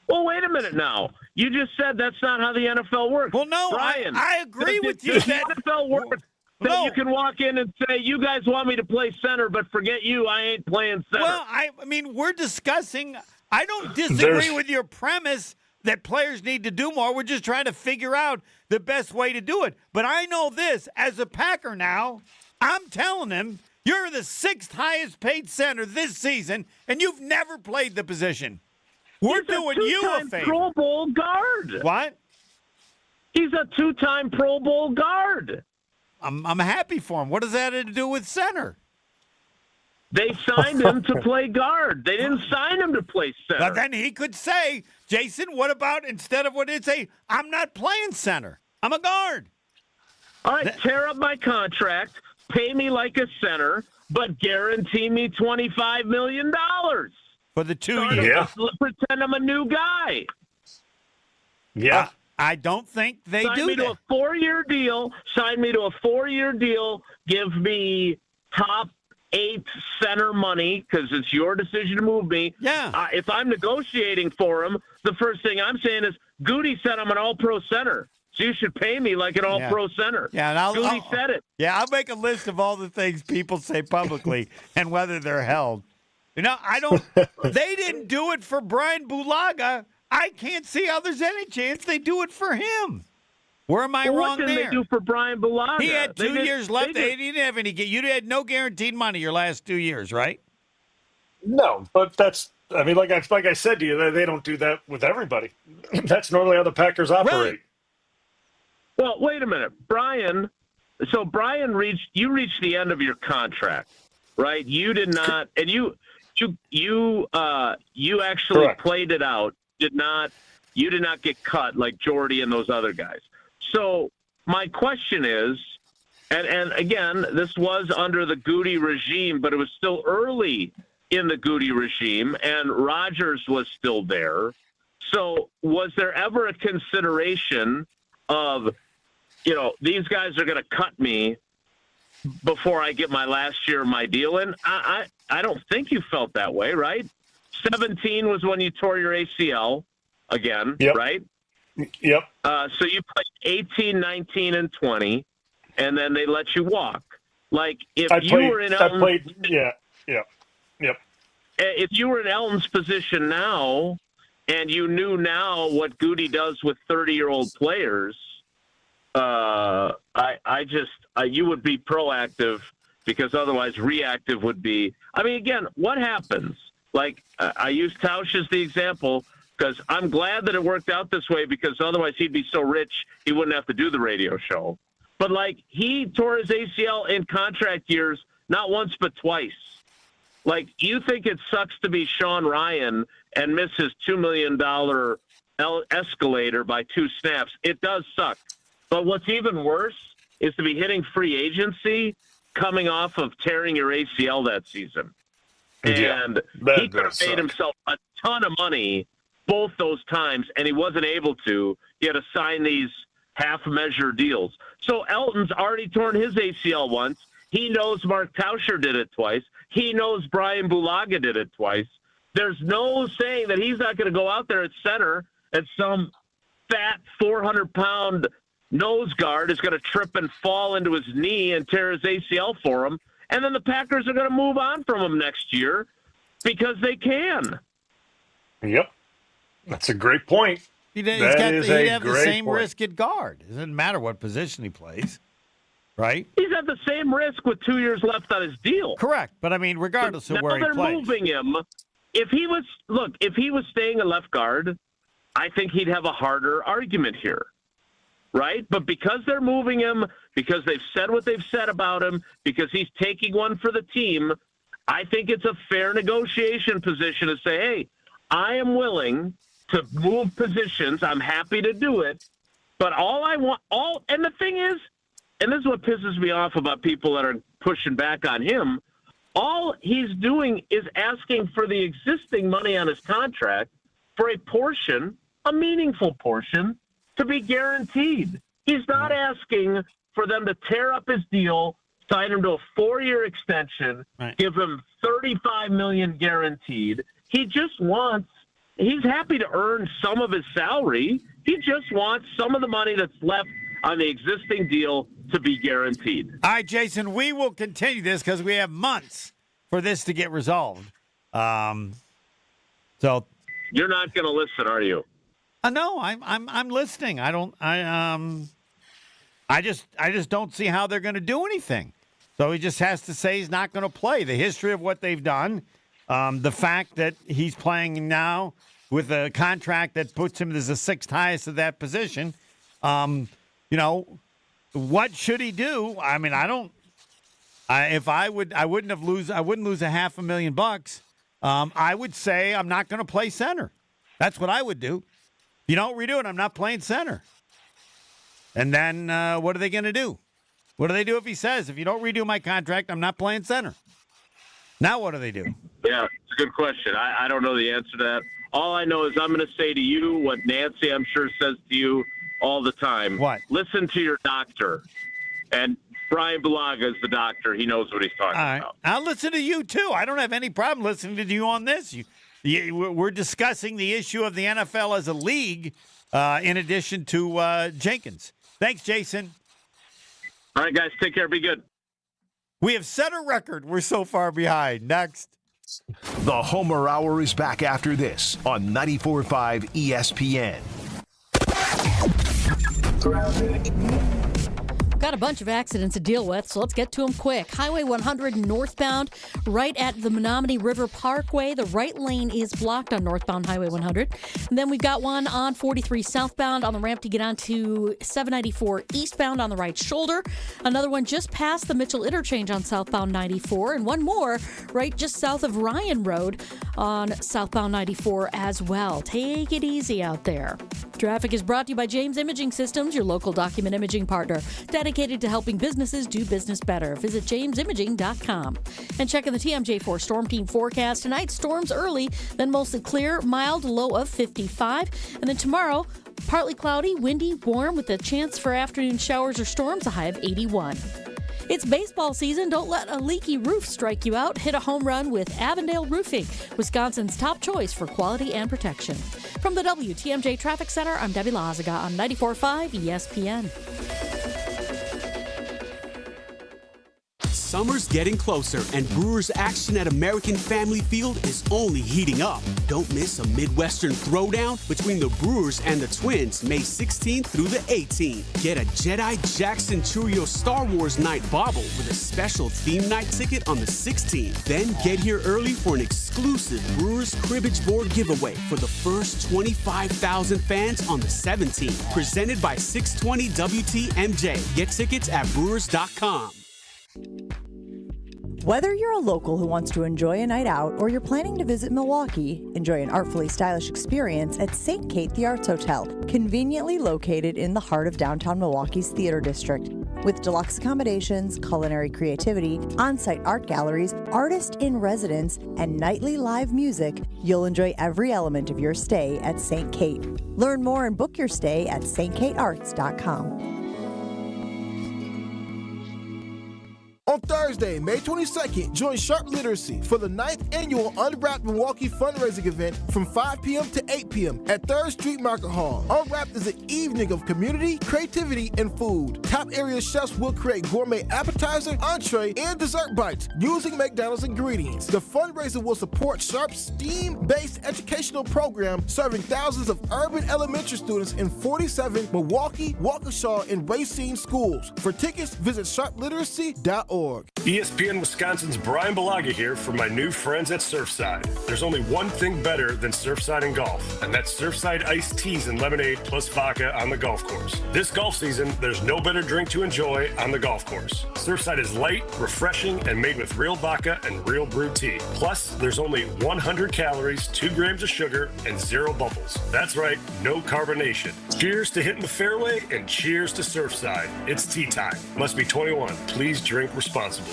Speaker 13: Well, wait a minute now. You just said that's not how the NFL works.
Speaker 1: Well, no,
Speaker 13: Brian,
Speaker 1: I agree with you.
Speaker 13: The NFL works that you can walk in and say, you guys want me to play center, but forget you, I ain't playing center.
Speaker 1: Well, I mean, we're discussing. I don't disagree with your premise that players need to do more. We're just trying to figure out the best way to do it. But I know this, as a Packer now, I'm telling him, you're the sixth highest paid center this season, and you've never played the position. We're doing you a favor.
Speaker 13: Pro Bowl guard.
Speaker 1: What?
Speaker 13: He's a two-time Pro Bowl guard.
Speaker 1: I'm happy for him. What does that have to do with center?
Speaker 13: They signed him to play guard. They didn't sign him to play center.
Speaker 1: But then he could say, Jason, what about instead of what he'd say, I'm not playing center. I'm a guard.
Speaker 13: All right, tear up my contract, pay me like a center, but guarantee me $25 million.
Speaker 1: For the 2 years.
Speaker 13: Pretend I'm a new guy.
Speaker 2: Yeah.
Speaker 1: I don't think they
Speaker 13: Sign
Speaker 1: do
Speaker 13: me
Speaker 1: that.
Speaker 13: to a 4-year deal. Sign me to a 4-year deal. Give me top 8 center money because it's your decision to move me.
Speaker 1: Yeah.
Speaker 13: If I'm negotiating for him, the first thing I'm saying is, Goody said I'm an all-pro center. So you should pay me like an all-pro center.
Speaker 1: Yeah, and
Speaker 13: Goody said it.
Speaker 1: Yeah, I'll make a list of all the things people say publicly and whether they're held. I don't. They didn't do it for Brian Bulaga. I can't see how there's any chance they do it for him. Where am I wrong
Speaker 13: what did
Speaker 1: there?
Speaker 13: they do for Brian Bulaga?
Speaker 1: He had 2 years left. He didn't have any. You had no guaranteed money your last 2 years, right?
Speaker 2: No, but that's. I mean, like I said to you, they don't do that with everybody. That's normally how the Packers operate.
Speaker 1: Right.
Speaker 13: Well, wait a minute, Brian. So Brian reached the end of your contract, right? You did not, and you actually
Speaker 2: Correct.
Speaker 13: played it out. You did not get cut like Jordy and those other guys. So my question is, and again, this was under the Goody regime, but it was still early in the Goody regime, and Rodgers was still there. So was there ever a consideration of, these guys are going to cut me before I get my last year of my deal in? I don't think you felt that way, right? 17 was when you tore your ACL again,
Speaker 2: Yep.
Speaker 13: right?
Speaker 2: Yep.
Speaker 13: So you played 18, 19, and 20, and then they let you walk. Like if you were in Elton's position now, and you knew now what Goody does with 30-year-old players, you would be proactive, because otherwise reactive would be. I mean, again, what happens? Like I use Tausch as the example, because I'm glad that it worked out this way, because otherwise he'd be so rich he wouldn't have to do the radio show. But like he tore his ACL in contract years, not once but twice. Like, you think it sucks to be Sean Ryan and miss his $2 million escalator by 2 snaps. It does suck. But what's even worse is to be hitting free agency coming off of tearing your ACL that season. And he could have made himself a ton of money both those times, and he wasn't able to. He had to sign these half-measure deals. So Elton's already torn his ACL once. He knows Mark Tauscher did it twice. He knows Brian Bulaga did it twice. There's no saying that he's not going to go out there at center and some fat 400-pound nose guard is going to trip and fall into his knee and tear his ACL for him. And then the Packers are going to move on from him next year because they can.
Speaker 2: Yep. That's a great point.
Speaker 1: He'd have the same risk at guard. It doesn't matter what position he plays, right?
Speaker 13: He's at the same risk with 2 years left on his deal.
Speaker 1: Correct. But, I mean, regardless of where he plays.
Speaker 13: Now they're moving him. If he was staying a left guard, I think he'd have a harder argument here, right? But because they're moving him, because they've said what they've said about him, because he's taking one for the team, I think it's a fair negotiation position to say, hey, I am willing to move positions. I'm happy to do it. But and the thing is, and this is what pisses me off about people that are pushing back on him, all he's doing is asking for the existing money on his contract for a portion, a meaningful portion, to be guaranteed. He's not asking for them to tear up his deal, sign him to a 4-year extension, give him $35 million guaranteed. He's happy to earn some of his salary. He just wants some of the money that's left on the existing deal to be guaranteed.
Speaker 1: All right, Jason, we will continue this because we have months for this to get resolved. So
Speaker 13: you're not going to listen, are you?
Speaker 1: No, I'm listening. I just don't see how they're going to do anything. So he just has to say he's not going to play. The history of what they've done, the fact that he's playing now with a contract that puts him as the 6th highest of that position. What should he do? I mean, I wouldn't lose $500,000. I would say I'm not going to play center. That's what I would do. If you don't redo it, I'm not playing center. And then what are they going to do? What do they do if he says, if you don't redo my contract, I'm not playing center? Now what do they do?
Speaker 13: Yeah, it's a good question. I don't know the answer to that. All I know is I'm going to say to you what Nancy, I'm sure, says to you all the time.
Speaker 1: What?
Speaker 13: Listen to your doctor. And Brian Bulaga is the doctor. He knows what he's talking about.
Speaker 1: I'll listen to you, too. I don't have any problem listening to you on this. We're discussing the issue of the NFL as a league in addition to Jenkins. Thanks, Jason.
Speaker 13: All right, guys. Take care. Be good.
Speaker 1: We have set a record. We're so far behind. Next.
Speaker 4: The Homer Hour is back after this on 94.5 ESPN.
Speaker 5: Got a bunch of accidents to deal with, so let's get to them quick. Highway 100 northbound, right at the Menominee River Parkway. The right lane is blocked on northbound Highway 100. And then we've got one on 43 southbound on the ramp to get onto 794 eastbound on the right shoulder. Another one just past the Mitchell interchange on southbound 94. And one more right just south of Ryan Road on southbound 94 as well. Take it easy out there. Traffic is brought to you by James Imaging Systems, your local document imaging partner, dedicated to helping businesses do business better. Visit jamesimaging.com. And checking the TMJ4 Storm Team forecast. Tonight, storms early, then mostly clear, mild, low of 55. And then tomorrow, partly cloudy, windy, warm, with a chance for afternoon showers or storms, a high of 81. It's baseball season. Don't let a leaky roof strike you out. Hit a home run with Avondale Roofing, Wisconsin's top choice for quality and protection. From the WTMJ Traffic Center, I'm Debbie Lazaga on 94.5 ESPN.
Speaker 15: Summer's getting closer, and Brewers action at American Family Field is only heating up. Don't miss a Midwestern throwdown between the Brewers and the Twins, May 16th through the 18th. Get a Jedi Jackson Churio Star Wars Night Bobble with a special theme night ticket on the 16th. Then get here early for an exclusive Brewers Cribbage Board giveaway for the first 25,000 fans on the 17th. Presented by 620 WTMJ. Get tickets at Brewers.com.
Speaker 16: Whether you're a local who wants to enjoy a night out or you're planning to visit Milwaukee, enjoy an artfully stylish experience at St. Kate the Arts Hotel, conveniently located in the heart of downtown Milwaukee's Theater District. With deluxe accommodations, culinary creativity, on-site art galleries, artist in residence, and nightly live music, you'll enjoy every element of your stay at St. Kate. Learn more and book your stay at stkatearts.com.
Speaker 17: On Thursday, May 22nd, join Sharp Literacy for the 9th annual Unwrapped Milwaukee fundraising event from 5 p.m. to 8 p.m. at 3rd Street Market Hall. Unwrapped is an evening of community, creativity, and food. Top area chefs will create gourmet appetizer, entree, and dessert bites using McDonald's ingredients. The fundraiser will support Sharp's STEAM-based educational program serving thousands of urban elementary students in 47 Milwaukee, Waukesha, and Racine schools. For tickets, visit sharpliteracy.org.
Speaker 18: ESPN Wisconsin's Brian Balaga here for my new friends at Surfside. There's only one thing better than Surfside and golf, and that's Surfside iced teas and lemonade plus vodka on the golf course. This golf season, there's no better drink to enjoy on the golf course. Surfside is light, refreshing, and made with real vodka and real brewed tea. Plus, there's only 100 calories, 2 grams of sugar, and 0 bubbles. That's right, no carbonation. Cheers to hitting the fairway, and cheers to Surfside. It's tea time. Must be 21. Please drink responsibly.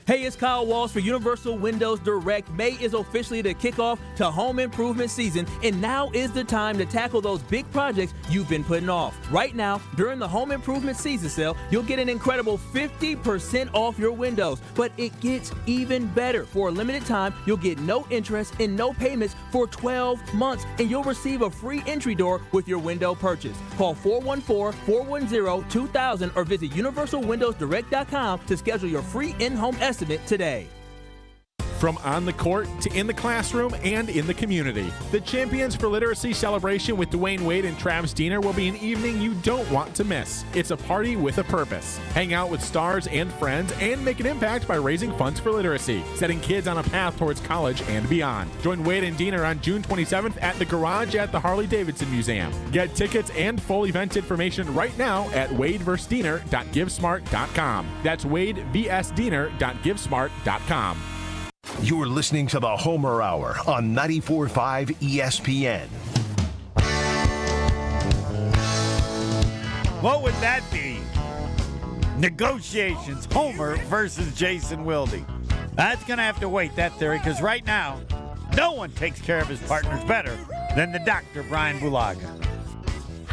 Speaker 19: Hey, it's Kyle Walsh for Universal Windows Direct. May is officially the kickoff to home improvement season, and now is the time to tackle those big projects you've been putting off. Right now, during the home improvement season sale, you'll get an incredible 50% off your windows. But it gets even better. For a limited time, you'll get no interest and no payments for 12 months, and you'll receive a free entry door with your window purchase. Call 414-410-2000 or visit universalwindowsdirect.com to schedule your free in-home estimate today.
Speaker 20: From on the court to in the classroom and in the community, the Champions for Literacy celebration with Dwayne Wade and Travis Diener will be an evening you don't want to miss. It's a party with a purpose. Hang out with stars and friends and make an impact by raising funds for literacy, setting kids on a path towards college and beyond. Join Wade and Diener on June 27th at the Garage at the Harley-Davidson Museum. Get tickets and full event information right now at wadevsdiener.givesmart.com. That's wadevsdiener.givesmart.com.
Speaker 4: You're listening to the Homer Hour on 94.5 ESPN.
Speaker 1: What would that be? Negotiations, Homer versus Jason Wilde. That's going to have to wait, that theory, because right now, no one takes care of his partners better than the Dr. Brian Bulaga.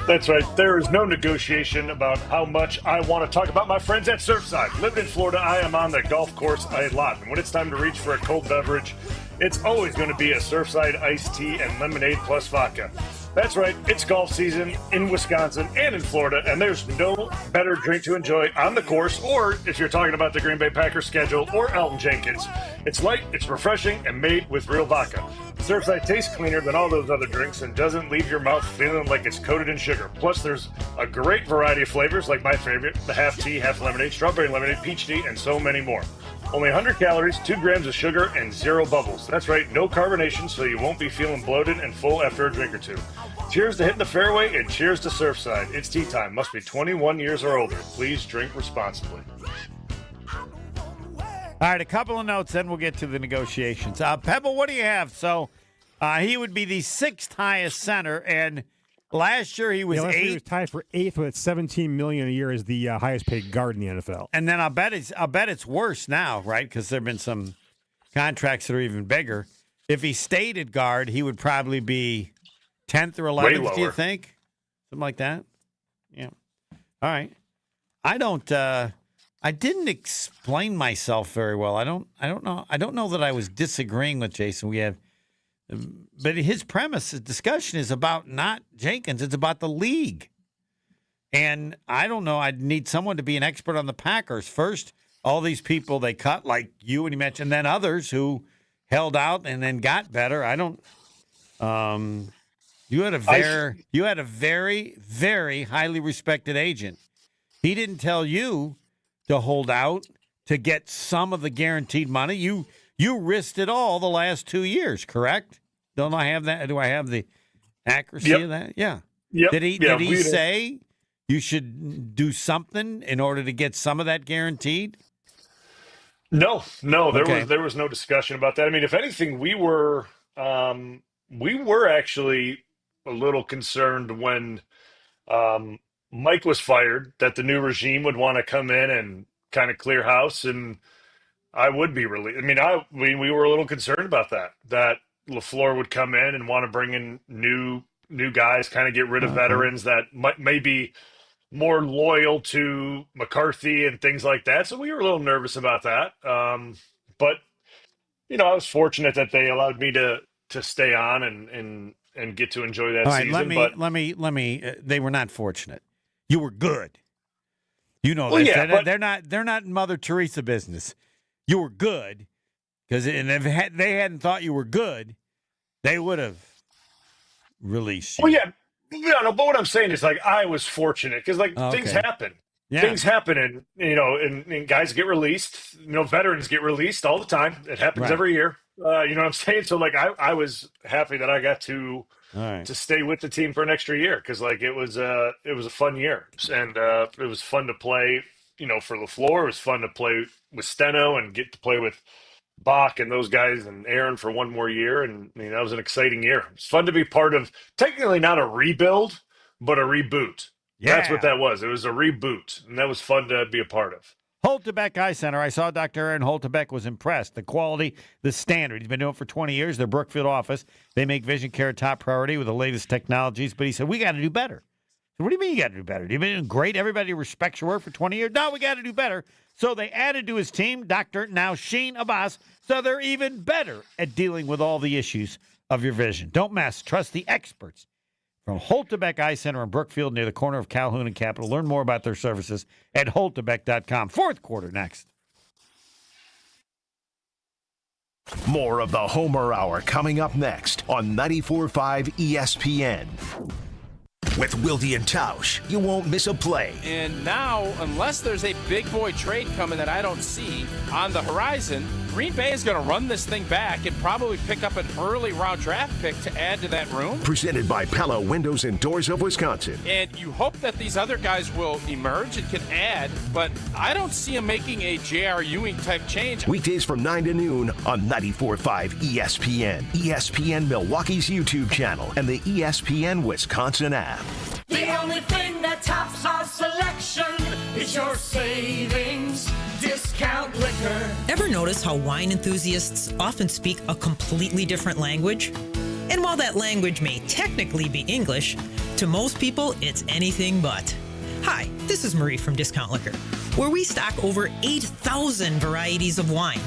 Speaker 2: That's right. There is no negotiation about how much I want to talk about my friends at Surfside. Living in Florida, I am on the golf course a lot. And when it's time to reach for a cold beverage, it's always going to be a Surfside iced tea and lemonade plus vodka. That's right. It's golf season in Wisconsin and in Florida, and there's no better drink to enjoy on the course, or if you're talking about the Green Bay Packers schedule or Elton Jenkins. It's light, it's refreshing, and made with real vodka. Surfside tastes cleaner than all those other drinks and doesn't leave your mouth feeling like it's coated in sugar. Plus, there's a great variety of flavors, like my favorite, the half tea, half lemonade, strawberry lemonade, peach tea, and so many more. Only 100 calories, 2 grams of sugar, and 0 bubbles. That's right, no carbonation, so you won't be feeling bloated and full after a drink or two. Cheers to hitting the fairway, and cheers to Surfside. It's tea time. Must be 21 years or older. Please drink responsibly.
Speaker 1: All right, a couple of notes, then we'll get to the negotiations. Pebble, what do you have? So he would be the 6th highest center, and last year he was
Speaker 3: last year
Speaker 1: 8th.
Speaker 3: he was tied for 8th with $17 million a year as the highest paid guard in the NFL.
Speaker 1: And then I'll bet it's worse now, right? Because there have been some contracts that are even bigger. If he stayed at guard, he would probably be 10th or 11th, do you think? Something like that? Yeah. All right. I didn't explain myself very well. I don't know. I don't know that I was disagreeing with Jason. But his premise, his discussion is about not Jenkins. It's about the league. And I don't know. I'd need someone to be an expert on the Packers. First, all these people they cut, like you and you mentioned, then others who held out and then got better. I don't. You had a very, very highly respected agent. He didn't tell you to hold out to get some of the guaranteed money. You risked it all the last 2 years, correct? Don't I have that? Do I have the accuracy of that? Yeah.
Speaker 2: Yep.
Speaker 1: Did he say you should do something in order to get some of that guaranteed?
Speaker 2: No, there was no discussion about that. I mean, if anything, we were actually a little concerned when Mike was fired that the new regime would want to come in and kind of clear house, and I would be really. I mean, we were a little concerned about that LaFleur would come in and want to bring in new guys, kind of get rid of veterans that may be more loyal to McCarthy and things like that. So we were a little nervous about that. But I was fortunate that they allowed me to stay on and get to enjoy that season.
Speaker 1: Let me. They were not fortunate. You were good. They're not Mother Teresa business. You were good because if they hadn't thought you were good, they would have released you.
Speaker 2: Well, yeah. But what I'm saying is, I was fortunate because, things happen.
Speaker 1: Yeah.
Speaker 2: Things happen, and guys get released. Veterans get released all the time. It happens every year. You know what I'm saying? So, I was happy that I got to stay with the team for an extra year because, it was a fun year, and it was fun to play. For LaFleur, it was fun to play with Steno and get to play with Bach and those guys and Aaron for one more year. And that was an exciting year. It's fun to be part of, technically not a rebuild, but a reboot. Yeah. That's what that was. It was a reboot, and that was fun to be a part of.
Speaker 1: Holtebeck Eye Center. I saw Dr. Aaron Holtebeck was impressed. The quality, the standard. He's been doing it for 20 years. Their Brookfield office. They make vision care a top priority with the latest technologies. But he said, we got to do better. So what do you mean you got to do better? You've been doing great. Everybody respects your work for 20 years. No, we got to do better. So they added to his team, Dr. Nausheen Abbas, so they're even better at dealing with all the issues of your vision. Don't mess. Trust the experts from Holtebeck Eye Center in Brookfield near the corner of Calhoun and Capitol. Learn more about their services at holtebeck.com. Fourth quarter next.
Speaker 4: More of the Homer Hour coming up next on 94.5 ESPN. With Wilde and Tausch, you won't miss a play.
Speaker 6: And now, unless there's a big boy trade coming that I don't see on the horizon, Green Bay is going to run this thing back and probably pick up an early round draft pick to add to that room.
Speaker 4: Presented by Pella Windows and Doors of Wisconsin.
Speaker 6: And you hope that these other guys will emerge and can add, but I don't see them making a J.R. Ewing type change.
Speaker 4: Weekdays from 9 to noon on 94.5 ESPN, ESPN Milwaukee's YouTube channel, and the ESPN Wisconsin app.
Speaker 21: The only thing that tops our selection is your savings discount liquor.
Speaker 22: Ever notice how wine enthusiasts often speak a completely different language? And while that language may technically be English, to most people it's anything but. Hi, this is Marie from Discount Liquor, where we stock over 8,000 varieties of wine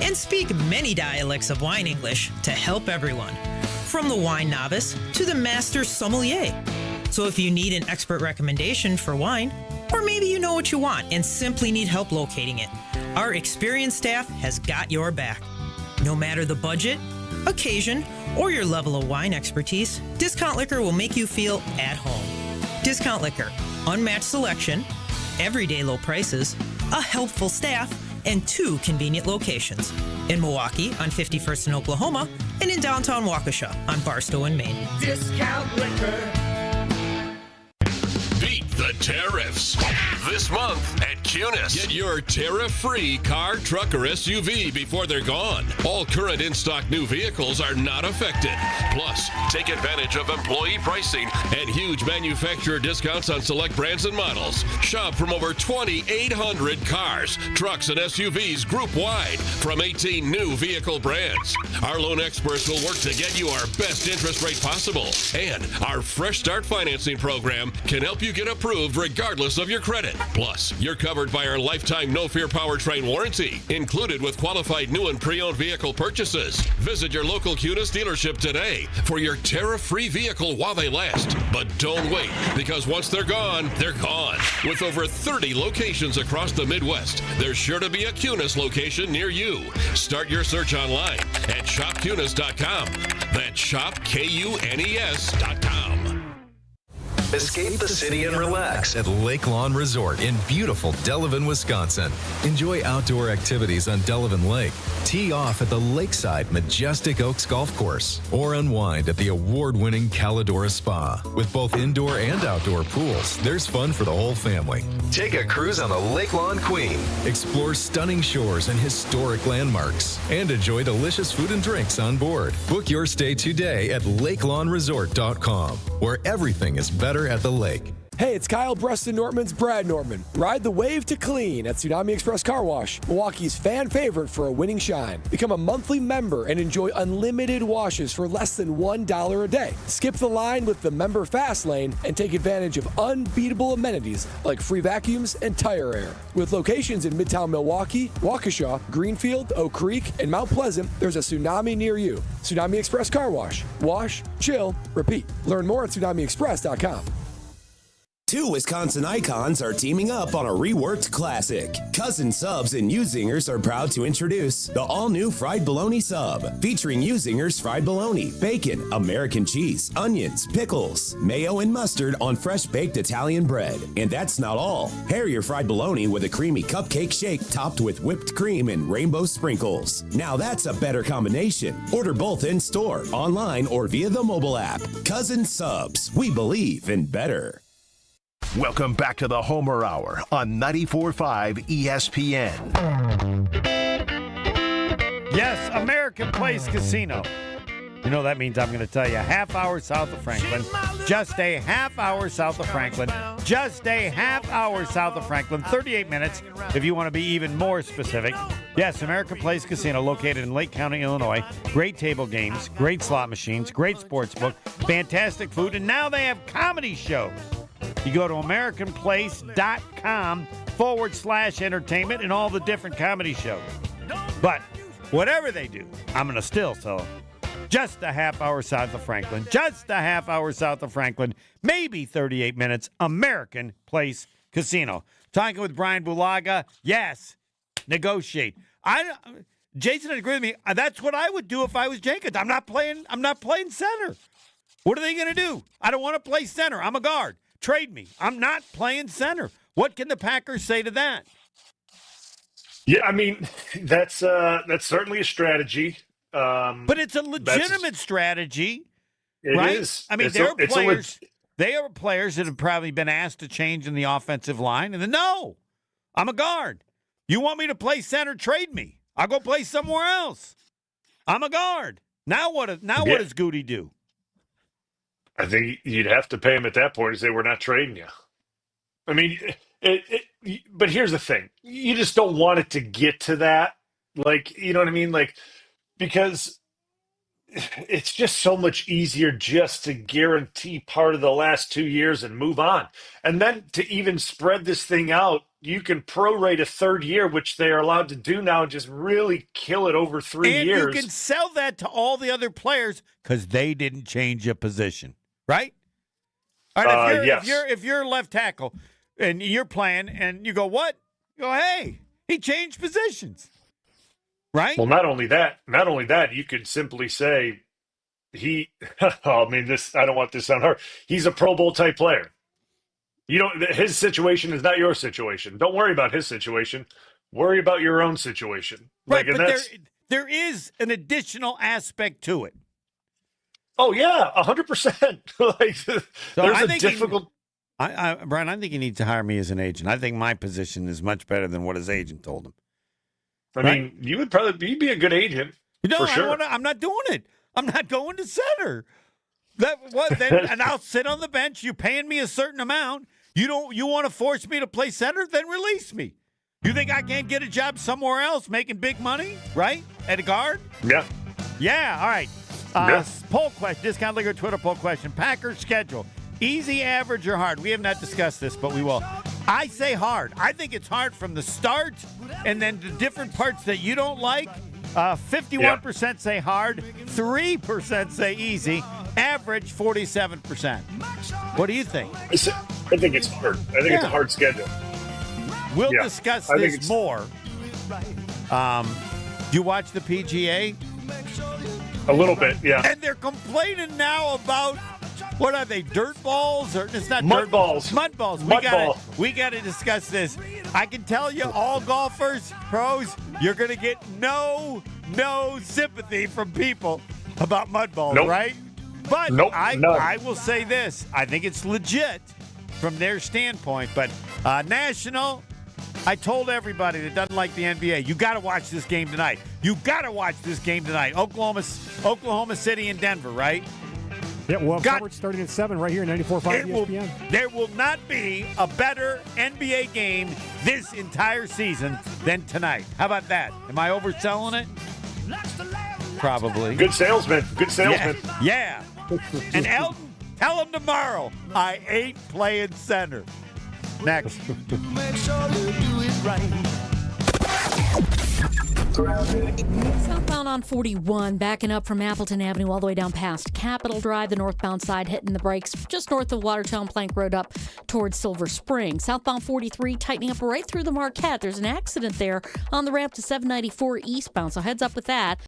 Speaker 22: and speak many dialects of wine English to help everyone. from the wine novice to the master sommelier. So if you need an expert recommendation for wine, or maybe you know what you want and simply need help locating it, our experienced staff has got your back. No matter the budget, occasion, or your level of wine expertise, Discount Liquor will make you feel at home. Discount Liquor, unmatched selection, everyday low prices, a helpful staff, and 2 convenient locations. In Milwaukee on 51st and Oklahoma, and in downtown Waukesha on Barstow and Maine.
Speaker 21: Discount Liquor.
Speaker 7: Beat the tariffs this month at Cunis. Get your tariff-free car, truck, or SUV before they're gone. All current in-stock new vehicles are not affected. Plus, take advantage of employee pricing and huge manufacturer discounts on select brands and models. Shop from over 2,800 cars, trucks, and SUVs group-wide from 18 new vehicle brands. Our loan experts will work to get you our best interest rate possible. And our Fresh Start financing program can help you get approved regardless of your credit. Plus, you're covered by our lifetime no-fear powertrain warranty, included with qualified new and pre-owned vehicle purchases. Visit your local Cunis dealership today for your tariff-free vehicle while they last. But don't wait, because once they're gone, they're gone. With over 30 locations across the Midwest, there's sure to be a Cunis location near you. Start your search online at shopcunis.com. That's shopkunes.com.
Speaker 8: Escape the city and relax at Lake Lawn Resort in beautiful Delavan, Wisconsin. Enjoy outdoor activities on Delavan Lake. Tee off at the lakeside Majestic Oaks Golf Course or unwind at the award-winning Calidora Spa. With both indoor and outdoor pools, there's fun for the whole family. Take a cruise on the Lake Lawn Queen. Explore stunning shores and historic landmarks and enjoy delicious food and drinks on board. Book your stay today at lakelawnresort.com, where everything is better at the lake.
Speaker 23: Hey, it's Kyle Preston Nortman's Brad Nortman. Ride the wave to clean at Tsunami Express Car Wash, Milwaukee's fan favorite for a winning shine. Become a monthly member and enjoy unlimited washes for less than $1 a day. Skip the line with the member fast lane and take advantage of unbeatable amenities like free vacuums and tire air. With locations in Midtown Milwaukee, Waukesha, Greenfield, Oak Creek, and Mount Pleasant, there's a Tsunami near you. Tsunami Express Car Wash. Wash, chill, repeat. Learn more at tsunamiexpress.com.
Speaker 24: 2 Wisconsin icons are teaming up on a reworked classic. Cousin Subs and U-Zingers are proud to introduce the all-new Fried Bologna Sub, featuring U-Zingers fried bologna, bacon, American cheese, onions, pickles, mayo, and mustard on fresh-baked Italian bread. And that's not all. Pair your fried bologna with a creamy cupcake shake topped with whipped cream and rainbow sprinkles. Now that's a better combination. Order both in-store, online, or via the mobile app. Cousin Subs. We believe in better.
Speaker 4: Welcome back to the Homer Hour on 94.5 ESPN.
Speaker 1: Yes, American Place Casino. You know that means I'm going to tell you half hour south of Franklin. Just a half hour south of Franklin. Just a half hour south of Franklin. 38 minutes if you want to be even more specific. Yes, American Place Casino located in Lake County, Illinois. Great table games, great slot machines, great sports book, fantastic food, and now they have comedy shows. You go to AmericanPlace.com/entertainment and all the different comedy shows. But whatever they do, I'm going to still tell them. Just a half hour south of Franklin. Just a half hour south of Franklin. Maybe 38 minutes. American Place Casino. Talking with Brian Bulaga. Yes, negotiate. Jason would agree with me. That's what I would do if I was Jenkins. I'm not playing center. What are they going to do? I don't want to play center. I'm a guard. Trade me. I'm not playing center. What can the Packers say to that?
Speaker 2: Yeah, I mean, that's certainly a strategy.
Speaker 1: But it's a legitimate strategy,
Speaker 2: it
Speaker 1: right?
Speaker 2: is.
Speaker 1: I mean, they are players that have probably been asked to change in the offensive line, and then, no, I'm a guard. You want me to play center? Trade me. I'll go play somewhere else. I'm a guard. Now what does Goody do?
Speaker 2: I think you'd have to pay him at that point and say, we're not trading you. I mean, but here's the thing. You just don't want it to get to that. Like, you know what I mean? Like, because it's just so much easier just to guarantee part of the last 2 years and move on. And then to even spread this thing out you can prorate a third year, which they are allowed to do now, and just really kill it over 3 years.
Speaker 1: And you can sell that to all the other players because they didn't change a position, right? All right,
Speaker 2: yes.
Speaker 1: if you're left tackle and you're playing and you go, what? You go, hey, he changed positions, right?
Speaker 2: Well, not only that, you could simply say I don't want this to sound hard. He's a Pro Bowl type player. His situation is not your situation. Don't worry about his situation. Worry about your own situation.
Speaker 1: Right, but there is an additional aspect to it.
Speaker 2: Oh yeah, 100%. There's a difficult.
Speaker 1: Brian, I think he needs to hire me as an agent. I think my position is much better than what his agent told him.
Speaker 2: I mean, you'd be a good agent.
Speaker 1: No,
Speaker 2: for sure.
Speaker 1: I'm not doing it. I'm not going to center. And I'll sit on the bench. You paying me a certain amount. You want to force me to play center? Then release me. You think I can't get a job somewhere else making big money, right? At a guard?
Speaker 2: Yeah.
Speaker 1: Yeah, all right. Poll question, Discount Liquor Twitter poll question. Packers schedule, easy, average, or hard? We have not discussed this, but we will. I say hard. I think it's hard from the start, and then the different parts that you don't like. 51% say hard, 3% say easy, average 47%. What do you think?
Speaker 2: I think it's hard. I think it's a hard schedule.
Speaker 1: We'll discuss this more. Do you watch the PGA?
Speaker 2: A little bit, yeah.
Speaker 1: And they're complaining now about, what are they, dirt balls? Or it's not
Speaker 2: mud
Speaker 1: dirt
Speaker 2: balls.
Speaker 1: Mud balls. We got to discuss this. I can tell you, all golfers, pros, you're going to get no sympathy from people about mud balls, right? But I will say this. I think it's legit from their standpoint. But national, I told everybody that doesn't like the NBA, you got to watch this game tonight. You got to watch this game tonight. Oklahoma City and Denver, right?
Speaker 3: Yeah, well, coverage starting at 7 right here in 94.5 ESPN.
Speaker 1: There will not be a better NBA game this entire season than tonight. How about that? Am I overselling it? Probably.
Speaker 2: Good salesman.
Speaker 1: Yeah. And Elton, tell him tomorrow I ain't playing center. Next.
Speaker 21: Make sure you do it right.
Speaker 5: Southbound on 41, backing up from Appleton Avenue all the way down past Capitol Drive. The northbound side hitting the brakes just north of Watertown Plank Road up towards Silver Spring. Southbound 43 tightening up right through the Marquette. There's an accident there on the ramp to 794 eastbound, so heads up with that.